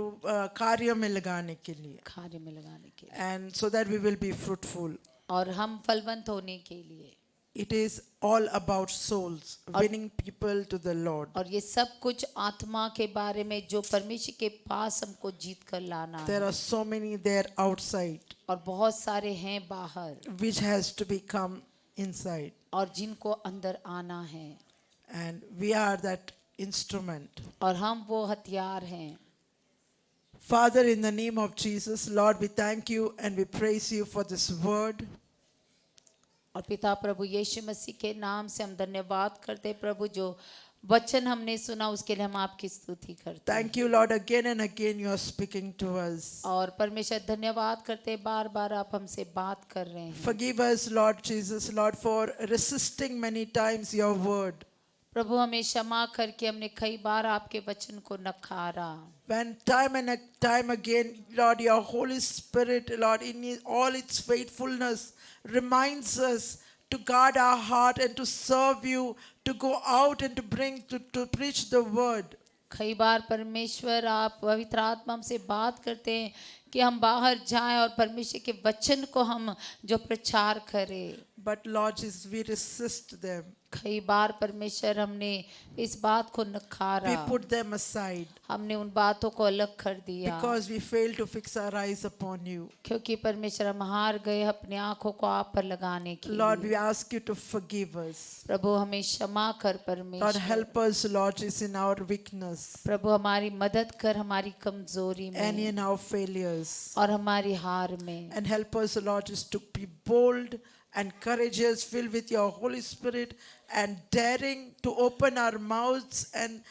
कार्य में लगाने के लिए,
कार्य में लगाने के लिए,
and so that we will be fruitful.
और हम फलवंत होने के लिए।
It is all about souls, winning people to the Lord.
और ये सब कुछ आत्मा के बारे में, जो परमेश्वर के पास हमको जीत कर लाना
There
है।
are so many there outside,
और बहुत सारे हैं बाहर,
which has to become inside,
और जिनको अंदर आना है,
and we are that instrument.
और हम वो हथियार हैं।
Father, in the name of Jesus, Lord, we thank you and we praise you for this word.
और पिता प्रभु यीशु मसीह के नाम से हम धन्यवाद करते हैं प्रभु, जो वचन हमने सुना उसके लिए हम आपकी स्तुति करते हैं।
Thank you, Lord, again and again you are speaking to us.
और परमेश्वर धन्यवाद करते हैं, बार बार आप हमसे बात कर रहे हैं।
Forgive us, Lord Jesus, Lord, for resisting many times your word.
प्रभु हमें क्षमा करके हमने कई बार आपके वचन को नकारा।
When time and time again, Lord, your Holy Spirit, Lord, in all its faithfulness, reminds us to guard our heart and to serve you, to go out and to bring, to preach the word.
कई बार परमेश्वर आप पवित्र आत्मा हमसे बात करते हैं कि हम बाहर जाएं और परमेश्वर के वचन को हम जो प्रचार करें।
But Lord Jesus, we resist them.
कई बार परमेश्वर हमने इस बात को नकारा,
We put them aside
हमने उन बातों को अलग कर दिया,
because we fail to fix our eyes upon you.
क्योंकि परमेश्वर हम हार गए अपने आंखों को आप पर लगाने के
Lord,
लिए।
we ask you to forgive us.
प्रभु हमें क्षमा कर
Lord,
परमेश्वर।
help us, Lord, is in our weakness
प्रभु हमारी मदद कर हमारी कमजोरी
and
में
in our failures.
और हमारी हार में।
And help us, Lord, is to be bold and courageous, filled with your Holy Spirit, and daring to open our mouths and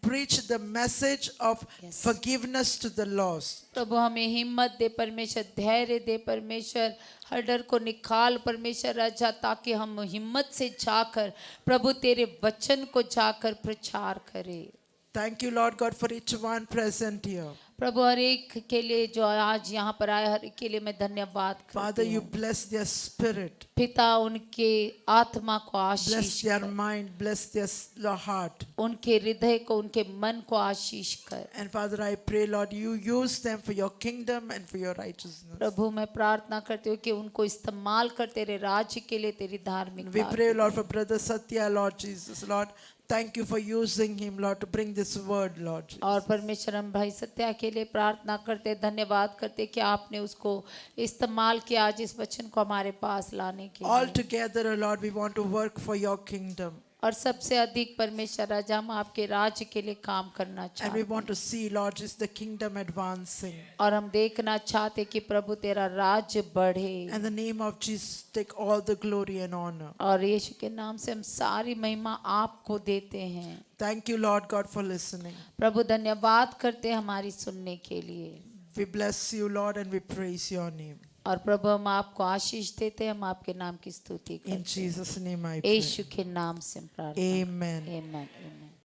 preach the message of
Yes.
forgiveness to the lost.
प्रभु हमें हिम्मत दे परमेश्वर, धैर्य दे परमेश्वर, हर डर को निकाल परमेश्वर राजा, ताकि हम हिम्मत से जाकर प्रभु तेरे वचन को जाकर प्रचार करें।
Thank you, Lord God, for each one present here.
प्रभु हर एक के लिए जो आज यहाँ पर आए, हर एक के लिए मैं धन्यवाद
Father,
करती
you
हूँ।
bless their spirit,
पिता उनके आत्मा को
bless
आशीष
their
कर,
mind, bless their heart.
उनके हृदय को, उनके मन को आशीष कर।
And Father, I pray, Lord, you use them for your kingdom and for your righteousness.
प्रभु मैं प्रार्थना करती हूँ कि उनको इस्तेमाल कर तेरे राज्य के लिए, तेरी
We
धार्मिकता
pray,
के
Lord,
लिए।
for Brother Satya, Lord Jesus. Lord, thank you for using him, Lord, to bring this word, Lord Jesus.
और परमेश्वर हम भाई सत्या के लिए प्रार्थना करते, धन्यवाद करते कि आपने उसको इस्तेमाल किया आज इस वचन को हमारे पास लाने के
All
लिए।
together, Lord, we want to work for your kingdom.
और सबसे अधिक परमेश्वर राजा, हम आपके राज्य के लिए काम करना
And we
चाहते
want to see, Lord, just the kingdom advancing.
और हम देखना चाहते कि प्रभु तेरा राज्य बढ़े।
In the name of Jesus, take all the glory and honor.
और यीशु के नाम से हम सारी महिमा आपको देते हैं।
Thank you, Lord God, for listening.
प्रभु धन्यवाद करते हैं हमारी सुनने के लिए।
We bless you, Lord, and we praise your name.
और प्रभु हम आपको आशीष देते हैं, हम आपके नाम की स्तुति
In
करते हैं।
Jesus' name I pray.
यीशु के नाम से हम प्रार्थना।
Amen.
आमीन।